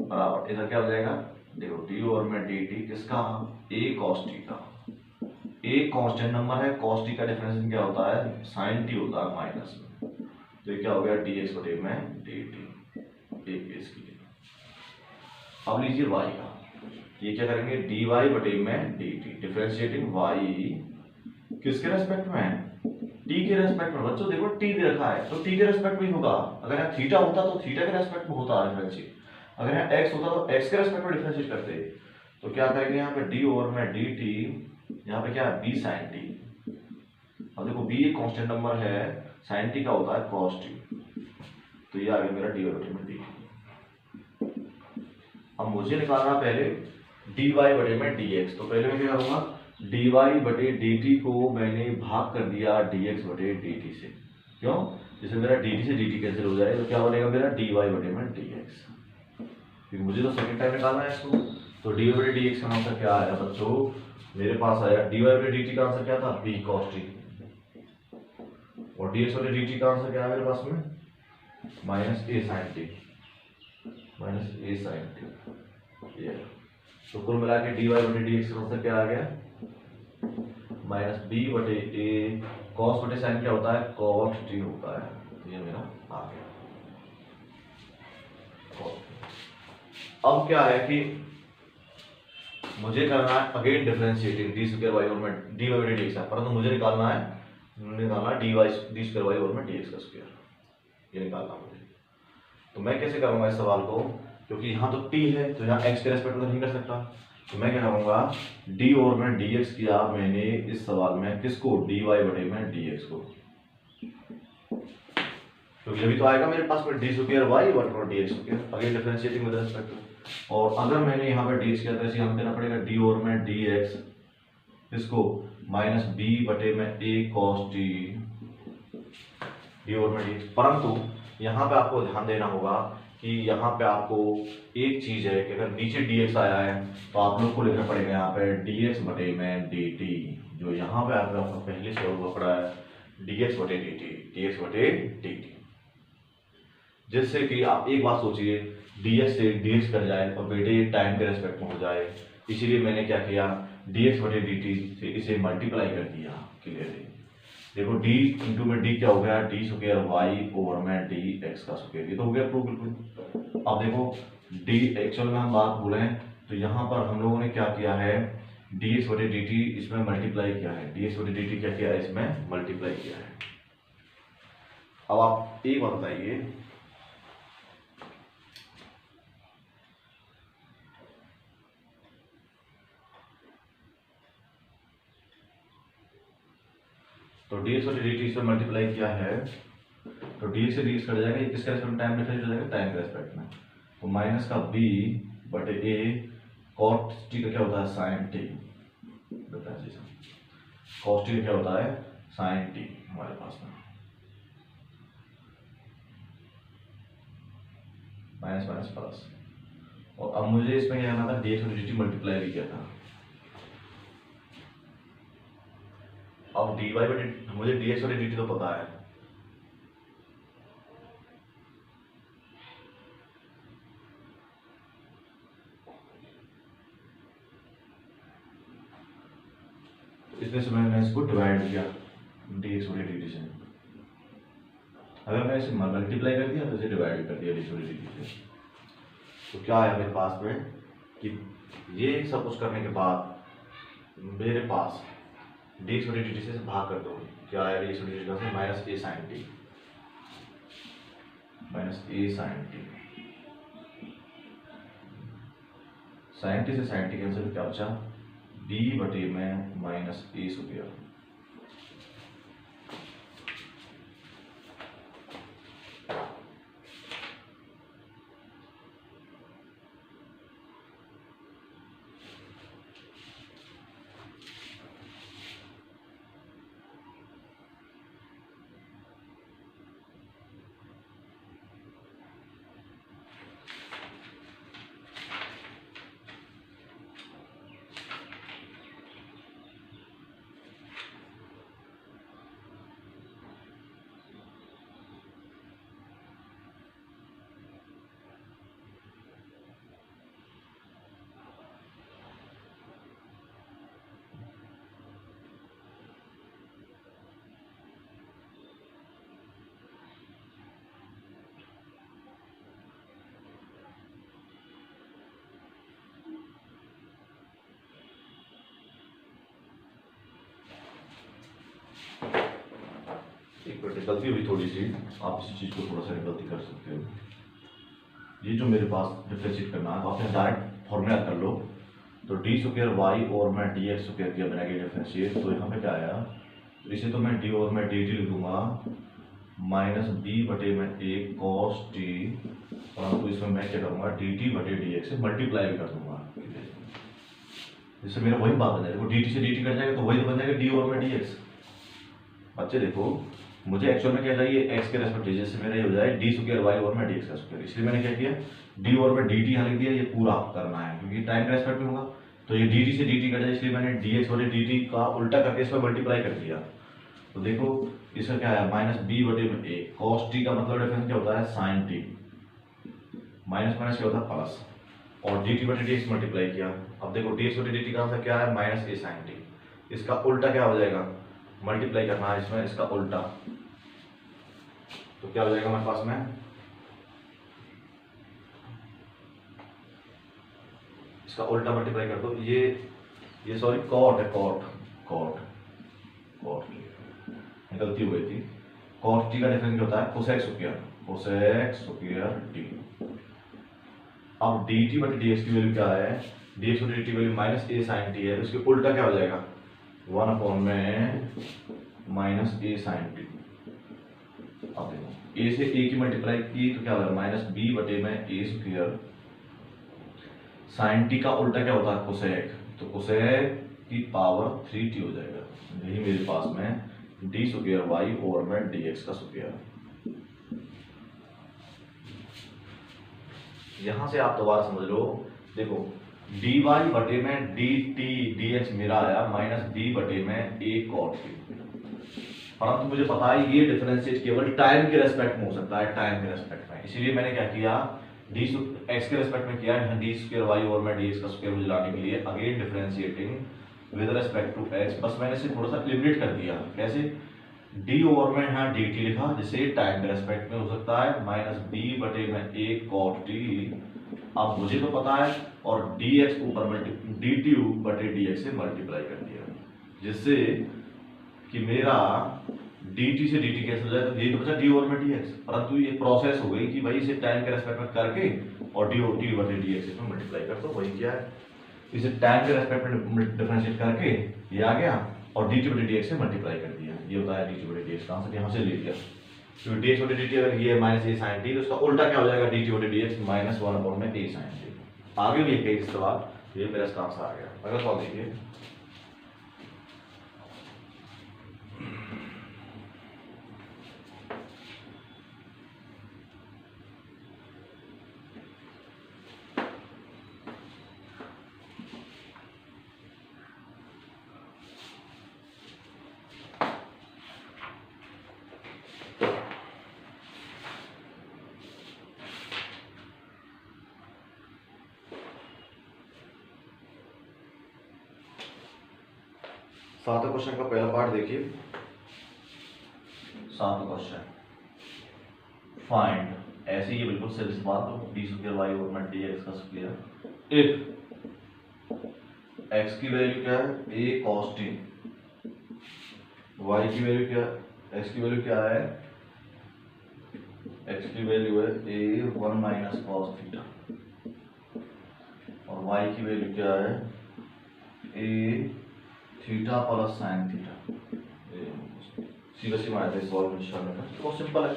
बराबर, इधर क्या हो जाएगा देखो d ओवर में dt किसका a cos t का, एक कांस्टेंट नंबर है, cos t का डिफरेंशिएशन क्या होता है sin t होता है माइनस में, तो ये क्या हो गया dx बटे में dt। एक केस की। अब लीजिए y का, ये क्या करेंगे dy बटे में dt, डिफरेंशिएटिंग y किसके रेस्पेक्ट में है, t के रेस्पेक्ट में। बच्चों देखो t दे रखा है तो t के रेस्पेक्ट में ही होगा। अगर यहाँ थीटा होता तो थीटा के रेस्पेक्ट में होता डिफरेंशिएट, अगर यहाँ x होता तो x के रेस्पेक्ट में डिफरेंशिएट करते। तो क्या करेंगे यहाँ पे d ओवर में dt, यहाँ पे क्या है b sin t। अब देखो b एक कांस्टेंट नंबर है, sin t का होता है cos t, तो ये आ गया मेरा dy बटे में dt। अब मुझे निकालना पहले dy बटे में dx, तो पहले मैं क्या करूंगा dy बटे dt को मैंने भाग कर दिया dx बटे dt से। क्यों, जैसे मेरा dt से dt कैंसिल हो जाए तो क्या बनेगा मेरा dy बटे में dx, क्योंकि मुझे तो सेकंड टाइम निकालना है इसको। तो dy बटे dx का आंसर क्या आया बच्चों, मेरे पास आया dy बटे dt का आंसर क्या था b cos t, और dx बटे dt का आंसर क्या है मेरे पास में minus a sin t, minus a sin t। तो कुल मिला के dy बटे dx का आंसर क्या आ गया माइनस b बटे a, cos बटे sin क्या होता है cos t होता है, तो ये मेरा आ गया। अब क्या है कि मुझे करना है again differentiating d square Y और में डी वाई बटे dx है, परंतु मुझे निकालना है d y d square Y और में dx का स्क्वायर, ये निकालना मुझे। तो मैं कैसे करूंगा इस सवाल को, क्योंकि यहाँ तो t है तो यहाँ x के रेस्पेक्ट में नहीं कर सकता, तो मैं क्या करूंगा d और में dx किया मैंने इस सवाल में किसको dy बटे में dx को, क्योंकि अभी तो आएगा मेरे पास में डी स्क्वायर वाई बटे dx square, again differentiating with respect to. और अगर मैंने यहाँ पे dx किया तो ऐसे हम देना पड़ेगा d और में dx इसको माइनस b बटे में a cos t, d और में dx। परंतु यहाँ पे आपको ध्यान देना होगा कि यहाँ पे आपको एक चीज है कि अगर नीचे dx आया है तो आप लोग को लिखना पड़ेगा यहाँ पे dx बटे में dt, जो यहाँ पे आपका पहले से हुआ पड़ा है dx बटे dt, dx बटे dt, जिससे कि आप एक बात सोचिए dx से dx कर जाए और बेटे टाइम के रेस्पेक्ट में हो जाए, इसीलिए मैंने क्या किया dx बटे dt से इसे मल्टीप्लाई कर दिया क्लियरली। देखो d इंटू में d क्या हो गया डी स्क्वायर वाई ओवर में डी एक्स का स्क्वायर, ये तो हो गया प्रूफ बिल्कुल। अब देखो d एक्चुअल में हम बात बोले तो यहाँ पर हम लोगों ने क्या किया है dx बटे dt इसमें मल्टीप्लाई किया है, dx बटे dt क्या किया है इसमें मल्टीप्लाई किया है। अब आप एक बात बताइए, तो dx बटे dt इसमें मल्टीप्लाई किया है तो dx से dx कट जाएगा, ये किसके रेस्पेक्ट में टाइम डिफरेंस हो जाएगा टाइम के रेस्पेक्ट में, तो माइनस का b बटे a cos t का क्या होता है sin t, cos t का क्या होता है sin t हमारे पास में, माइनस माइनस प्लस। और अब मुझे इसमें क्या करना था dx बटे dt मल्टीप्लाई भी किया था। अब dy बटे मुझे dx बटे dt तो पता है, इसमें से मैंने इसको डिवाइड किया dx बटे dt से, अगर मैं इसे मल्टीप्लाई कर दिया तो इसे डिवाइड कर दिया dx बटे dt से, तो क्या है मेरे पास में कि ये सब कुछ करने के बाद मेरे पास dx बटे dt से भाग कर दो, क्या आया dx बटे dt से minus a sin t, minus a sin t, sin t से sin t कैंसिल क्या बचा b बटे में माइनस a स्क्वायर। एक मिनट, गलती हुई थोड़ी सी, आप इसी चीज़ को थोड़ा सा गलती कर सकते हो। ये जो मेरे पास डिफ्रेंशिएट करना है, आपने डायरेक्ट फॉर्मूला कर लो। तो डी स्क्वायर वाई और मैं डी एक्स स्क्वायर किया बना के डिफ्रेंशिएट, तो यहाँ पे क्या आया, तो इसे तो मैं डी और मैं डी टी लिख दूंगा माइनस बी बटे में ए कॉस टी, परंतु इसमें मैं क्या करूँगा डी टी बटे डी एक्स से मल्टीप्लाई कर दूंगा, जिससे मेरा वही बात बन जाएगा। डी टी से डी टी कट जाएगा तो वही तो बन जाएगा डी और में डी एक्स। बच्चे देखो, मुझे एक्चुअल में क्या चाहिए, एक्स के रेस्पेक्ट जैसे मेरा ये हो जाए डी स्क्वायर वाई और में डी एक्स का स्क्वायर, इसलिए मैंने क्या किया डी और में डी टी यहाँ लिख दिया। ये पूरा करना है क्योंकि टाइम के रेस्पेक्ट में होगा, तो ये डी टी से डी टी कट जाए, इसलिए मैंने डी एक्स बटे डी टी का उल्टा करके इसमें मल्टीप्लाई कर दिया। तो देखो इसका क्या है माइनस बी बटे में ए कॉस टी का मतलब डिफरेंस क्या होता है साइन टी, माइनस माइनस क्या होता है प्लस, और डी टी बटे डी एक्स मल्टीप्लाई किया। अब देखो डी एक्स बटे डी टी का आंसर क्या है माइनस ए साइन टी, इसका उल्टा क्या हो जाएगा, मल्टीप्लाई करना है इसमें इसका उल्टा, तो क्या हो जाएगा हमारे पास में, इसका उल्टा मल्टीप्लाई कर दो। ये सॉरी कॉट है, कॉट कॉट कॉट गलती हो गई थी। कॉट टी का डिफरेंस क्या होता है कोसेक स्क्वायर टी। अब डी टी बटे डी एक्स की वैल्यू क्या है, डी एक्स बटे डी टी वैल्यू माइनस ए साइन टी है, तो इसके उल्टा क्या हो जाएगा 1 में माइनस ए साइन टी। अब देखो ए से ए की मल्टीप्लाई की तो क्या होगा माइनस बी बटे में ए स्क्वायर, साइन टी का उल्टा क्या होता है कोसेक, तो कोसेक की पावर 3t हो जाएगा। यही मेरे पास में डी स्क्वायर वाई और में डी एक्स का स्क्वायर। यहां से आप दोबारा समझ लो, देखो डी वाई बटे में डी टी डी एक्स मेरा आया माइनस डी बटे में ए कॉट टी, परंतु मुझे पता है ये डिफरेंशिएट केवल टाइम के रेस्पेक्ट में हो सकता है, टाइम के रेस्पेक्ट में, इसीलिए मैंने क्या किया डी एक्स के रेस्पेक्ट में किया है डी स्क्वायर वाई और में डी एक्स का स्क्वायर मुझे लाने के लिए again differentiating with respect to x, बस मैंने इसे थोड़ा सा लिमिट कर दिया। कैसे, डी ओवर में यहाँ डी टी लिखा जिसे टाइम के रेस्पेक्ट में हो सकता है माइनस बी बटे में ए कॉट टी, अब मुझे तो पता है, और डी एक्स ऊपर डी टी बटे डी एक्स से मल्टीप्लाई कर दिया, जिससे कि मेरा डी टी से डी टी कैसे हो जाए, तो ये तो बचा डी ओवर में डी एक्स, परंतु ये प्रोसेस हो गई कि भाई इसे टाइम के रेस्पेक्ट में करके और डी ओ टी बटे डी एक्स में मल्टीप्लाई कर दो, वही क्या है, इसे टाइम के रेस्पेक्ट में डिफरेंशिएट करके ये आ गया और डी टी बटे डी एक्स से मल्टीप्लाई कर दिया, ये होता है डी टी बटे डी एक्स का आंसर, यहाँ से ले लिया। तो डी एक्स बटे डी टी अगर ये माइनस ए साइन टी, तो उसका उल्टा क्या हो जाएगा डी टी बटे डी एक्स माइनस 1 में ए साइन टी। आगे भी एक सवाल, ये मेरा इसका आंसर आ गया। अगला सवाल देखिए, सातवें क्वेश्चन का पहला पार्ट देखिए। सातवां क्वेश्चन, फाइंड, ऐसे ही बिल्कुल सिर्फ इस बात को डी स्क्वायर वाई और में डी एक्स का स्क्वायर इफ एक्स की वैल्यू क्या है ए कॉस टी, वाई की वैल्यू क्या, एक्स की वैल्यू क्या है, एक्स की वैल्यू है ए 1 माइनस कॉस थीटा, और वाई की वैल्यू क्या है ए थीटा प्लस साइन थीटा। सीधा सीधा आया था इस सॉल्व करने का, तो बहुत सिंपल है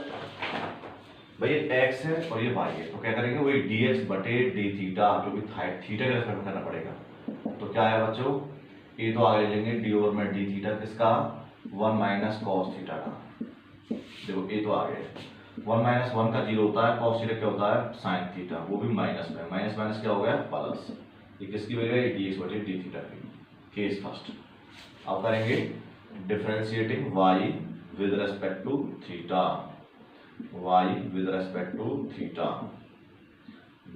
भाई, ये x है और ये y है, तो क्या करेंगे वही dx बटे डी थीटा, क्योंकि थीटा के रेस्पेक्ट में करना पड़ेगा। तो क्या है बच्चों, ये तो आगे लेंगे डी ओवर में डी थीटा किसका 1 माइनस कॉस थीटा का, देखो ये तो आ गया 1 माइनस 1 का 0 होता है, कॉस थीटा क्या होता है साइन थीटा, वो भी माइनस में, माइनस माइनस क्या हो गया प्लस, ये किसकी वैल्यू है dx बटे डी थीटा की। केस फर्स्ट, अब करेंगे differentiating y with respect to theta, y with respect to theta,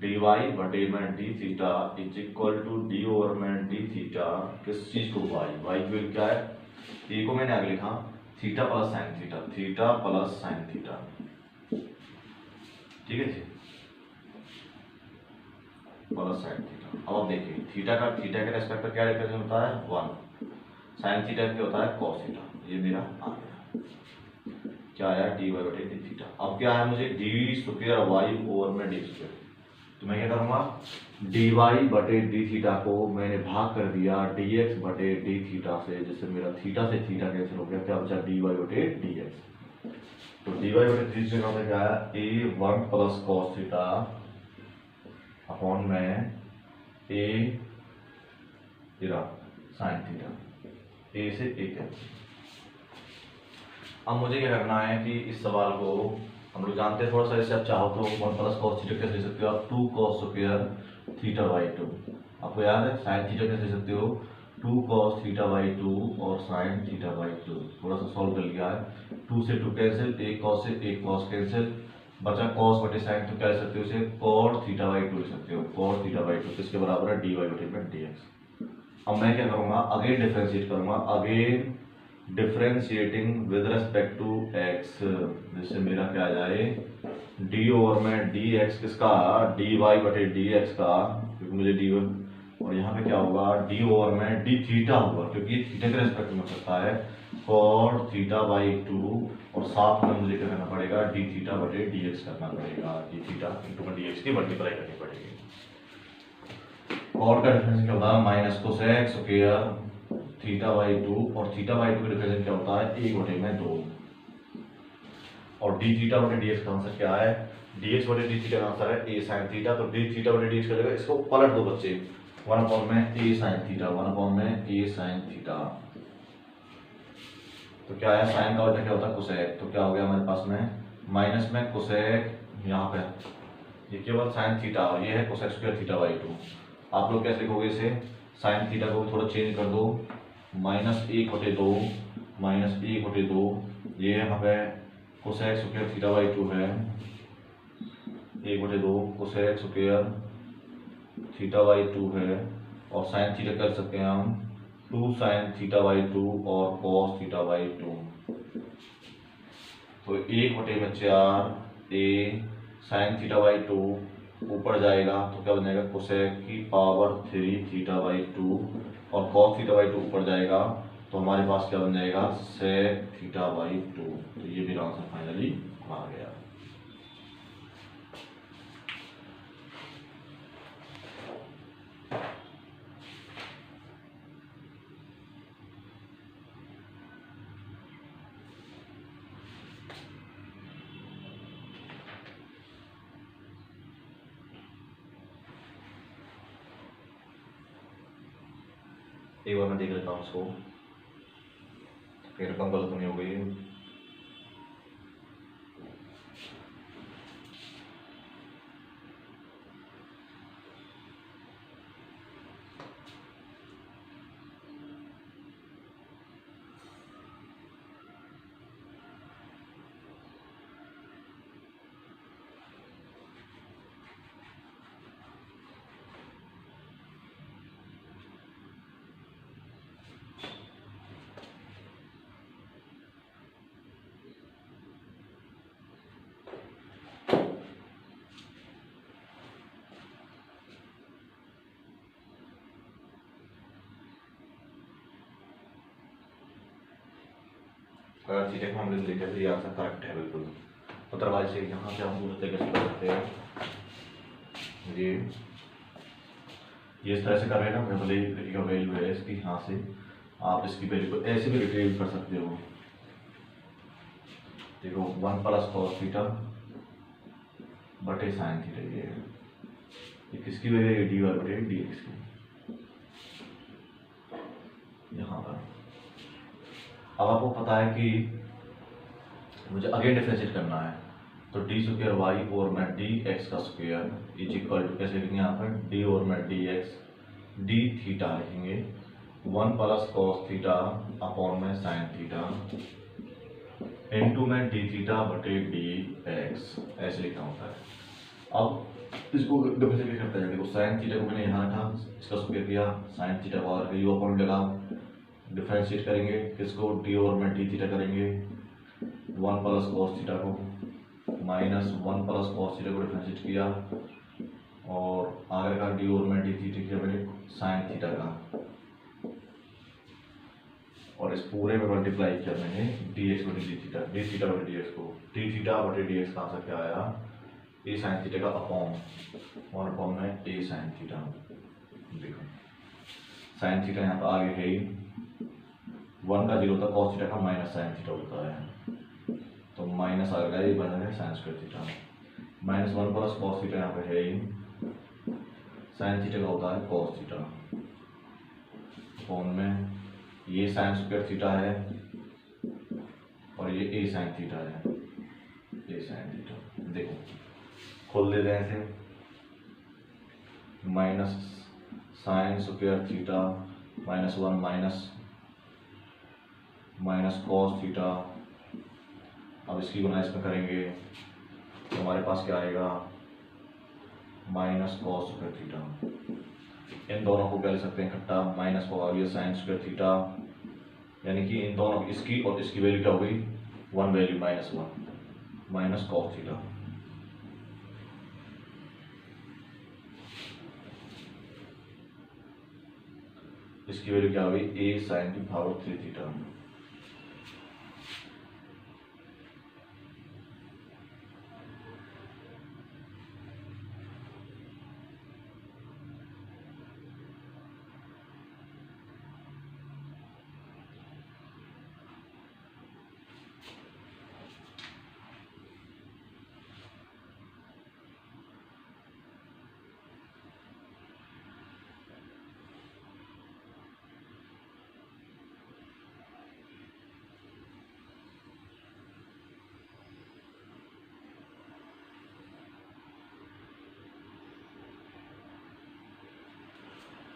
dy बटे में d theta is equal to D over में डी थीटा, किस चीज को y की वैल्यू क्या है, ए को मैंने आगे लिखा theta plus sine theta, theta plus sine theta, ठीक है जी, प्लस साइन थीटा। अब आप देखिए थीटा के रेस्पेक्ट पर क्या रिप्रेजेंट होता है 1, साइन थीटा क्या होता है कॉस थीटा, ये मेरा आ गया। क्या आया, dy बटे डी थीटा। अब क्या है, मुझे डी स्क्वायर वाई ओवर में डी स्क्वायर, तो मैं क्या करूँगा, डी वाई बटे डी थीटा को मैंने भाग कर दिया डी एक्स बटे डी थीटा से, जिससे मेरा थीटा से थीटा कैंसिल हो गया, क्या बचा डी वाई बटे डी एक्स। तो डी वाई बटे डी से क्या आया, A one plus cos theta upon में ए साइन थीटा, ए से ए कैंसिल। अब मुझे क्या करना है कि इस सवाल को हम लोग जानते हैं, थोड़ा सा इससे आप चाहो तो वन प्लस कॉस थीटा कैसे ले सकते हो आप, two cos square theta by two. आपको याद है साइन थीटा कैसे ले सकते हो, two cos theta by two और साइन थीटा बाई टू। थोड़ा सा सॉल्व कर लिया है, टू से टू कैंसिल, एक कॉस से एक कॉस कैंसिल, बचा कॉस बटे साइन, तो क्या ले सकते हो इसे, कॉट थीटा बाई टू ले सकते हो, कॉट थीटा बाई टू, किसके बराबर है, डी वाई बटे में डी एक्स। अब मैं क्या करूँगा, अगेन डिफ्रेंशिएट करूँगा, again differentiating with respect to x, जिससे मेरा क्या आ जाए, डी ओवर में डी एक्स किसका, डी वाई बटे डी एक्स का, क्योंकि मुझे डी, और यहाँ पे क्या होगा, डी ओवर में डी थीटा होगा, क्योंकि थीटा के रेस्पेक्ट में सकता है, कॉट थीटा बाई टू, और साथ में मुझे क्या करना पड़ेगा, डी थीटा बटे डी एक्स करना पड़ेगा, D theta into D x की मल्टीप्लाई करनी पड़ेगी। कॉट का डिफरेंस क्या होता है, minus cosec square theta by two, और थीटा बाई टू का डिफरेंस क्या होता है, एक बटे में दो, और डी थीटा बटे डी एक्स का आंसर क्या है, डी एक्स बटे डी थीटा का आंसर है ए साइन थीटा, तो डी थीटा बटे डी एक्स करेगा, इसको पलट दो बच्चे, वन अपॉन में A sine theta, one upon में ए साइन थीटा, तो क्या है, साइन का उल्टा क्या होता है, कोसेक, तो क्या हो गया हमारे पास में, माइनस में कोसेक, यहाँ पे ये केवल साइन थीटा, और ये है cosec square theta by to. आप लोग कैसे लिखोगे इसे, साइन थीटा को थोड़ा चेंज कर दो, माइनस एक बटे दो, माइनस एक बटे दो, ये यहाँ पे cosec square theta by two है, एक बटे दो cosec square theta by two है, और साइन थीटा कर सकते हैं हम two sine theta by two और कॉस थीटा बाई टू, तो एक बटे में चार, a sine theta by two ऊपर जाएगा तो क्या बन जाएगा, कोसेक की power three theta by two, और कॉस थीटा बाई टू ऊपर जाएगा तो हमारे पास क्या बन जाएगा, सेक थीटा बाई टू। तो ये मेरा आंसर फाइनली आ गया। एक बार मैं देख लेता हूँ उसको, फिर रकम गलत नहीं हो गई। अगर थीटा का हम लोग देखें तो ये आंसर करेक्ट है बिल्कुल। अदरवाइज से यहाँ से हम दूसरे कैसे कर सकते हैं, ये इस तरह से कर रहे हैं ना, भले का वैल्यू है इसकी, यहाँ से आप इसकी वैल्यू को ऐसे भी रिट्रीव कर सकते हो। देखो वन प्लस कॉस थीटा बटे साइन थीटा, ये किसकी वैल्यू है, डी वाई बटे डी एक्स की, यहाँ पर। अब आपको पता है कि मुझे अगेन डिफरेंशिएट करना है, तो डी स्क्वायर वाई और मैं डी एक्स का स्क्वायर इज इक्वल टू कैसे लिखेंगे यहाँ पर, डी और मैं डी एक्स डी थीटा लिखेंगे, one plus cos theta upon में साइन थीटा इनटू में डी थीटा बटे डी एक्स, ऐसे लिखना होता है। अब इसको डिफरेंशिएट करते हैं, देखो साइन थीटा को मैंने यहाँ रखा, इसका स्क्वायर किया, साइन थीटा को और यू अपॉन लगा, डिफरेंशिएट करेंगे किसको, डी और में डी थीटा करेंगे, वन प्लस कॉस थीटा को minus one plus cos theta को डिफरेंशिएट किया, और आगे का डी और में डी थीटा किया मैंने साइन थीटा का, और इस पूरे में मल्टीप्लाई किया मैंने डी एक्स बटे डी थीटा, डी थीटा बटे डी एक्स को, डी थीटा बटे डी एक्स कहाँ से क्या आया, ए साइन थीटा का अपॉन 1 में ए साइन थीटा। देखो साइन थीटा यहाँ पर आगे है 1 का 0 था, कॉस थीटा का माइनस साइन थीटा होता है, तो माइनस आ गया, ये बन गया sine square theta, -1 plus cos theta यहाँ पे है साइन थीटा का होता है कॉस थीटा, अपॉन में ये साइन स्क्वायर थीटा है और ये ए साइन थीटा है, ए साइन थीटा। देखो खोल देते हैं इसे, minus sine square theta -1 minus cos theta. अब इसकी गुना इसमें करेंगे तो हमारे पास क्या आएगा, माइनस कॉस स्क्वायर थीटा। इन दोनों को क्या ले सकते हैं इकट्ठा, माइनस को आ गया साइन स्क्वायर थीटा, यानी कि इन दोनों इसकी और इसकी वैल्यू क्या हो गई, 1 वैल्यू -1 माइनस कॉस थीटा। इसकी वैल्यू क्या हो गई, ए साइन की पावर 3 थीटा।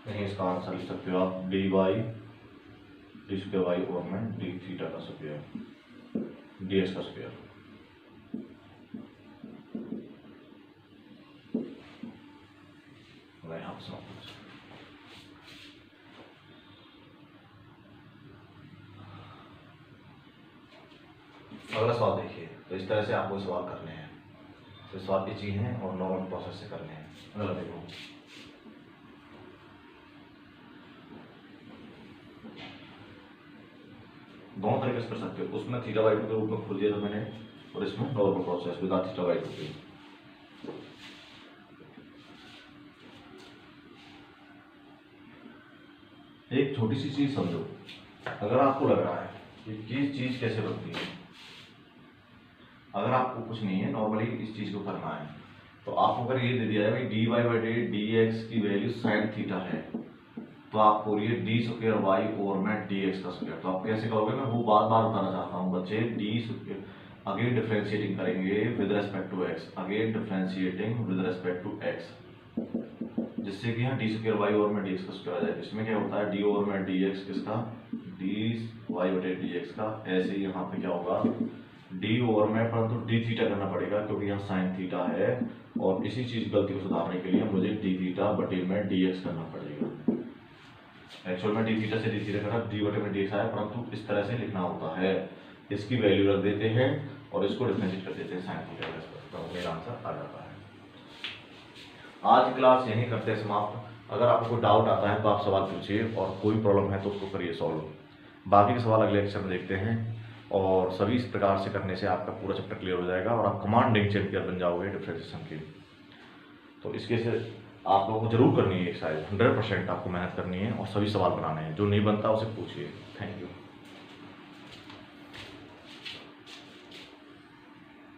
नहीं, इसका आंसर लिख सकते हो आप डी स्क्वायर वाई और में डी थीटा का स्क्वायर डी एक्स का स्क्वायर। अगला सवाल देखिए, तो इस तरह से आपको सवाल करने हैं, तो सवाल इजी हैं और नॉर्मल प्रोसेस से करने हैं। अगला देखो, दोनों तरीके से कर सकते हो, उसमें थीटा बाई 2 के रूप में खोल दिया था मैंने, और इसमें normal process without theta by 2 के। एक छोटी सी चीज समझो, अगर आपको लग रहा है कि चीज कैसे बनती है, अगर आपको कुछ नहीं है नॉर्मली इस चीज को करना है, तो आपको अगर ये दे दिया है भाई डी वाई बटे डी एक्स की वैल्यू साइन थीटा है, तो आपको ये डी स्क्वायर वाई और में डी एक्स का स्क्वायर, तो आप कैसे करोगे, मैं वो बार बार बताना चाहता हूँ बच्चे। डी स्क्वायर अगेन डिफरेंशिएटिंग करेंगे with respect to x, again differentiating with respect to x, जिससे कि यहाँ डी स्क्वायर वाई और में डी एक्स का स्क्वायर आ जाए। इसमें क्या होता है, डी और में डी एक्स किसका, डी वाई बटे डी एक्स का। ऐसे ही यहाँ पे क्या होगा, डी ओवर में, परंतु डी थीटा करना पड़ेगा क्योंकि यहाँ साइन थीटा है, और इसी चीज गलती को सुधारने के लिए मुझे डी थीटा बटे में डी एक्स करना पड़ेगा। एक्चुअल में डी थीटा से डी थीटा करना, डी बटे में डी एक्स आया, परंतु इस तरह से लिखना होता है, इसकी वैल्यू रख देते हैं और इसको डिफरेंशिएट कर देते हैं साइन थीटा, तो मेरा आंसर आ जाता है। आज की क्लास यहीं करते हैं समाप्त। अगर आपको कोई डाउट आता है तो आप सवाल पूछिए, और कोई प्रॉब्लम है तो उसको करिए सॉल्व। बाकी के सवाल अगले लेक्चर में देखते हैं, और सभी इस प्रकार से करने से आपका पूरा चैप्टर क्लियर हो जाएगा और आप कमांडिंग चैंपियन बन जाओगे डिफरेंशिएशन के। तो इसके से आप लोगों को जरूर करनी है एक्सरसाइज, 100% आपको मेहनत करनी है और सभी सवाल बनाने हैं, जो नहीं बनता उसे पूछिए। Thank you.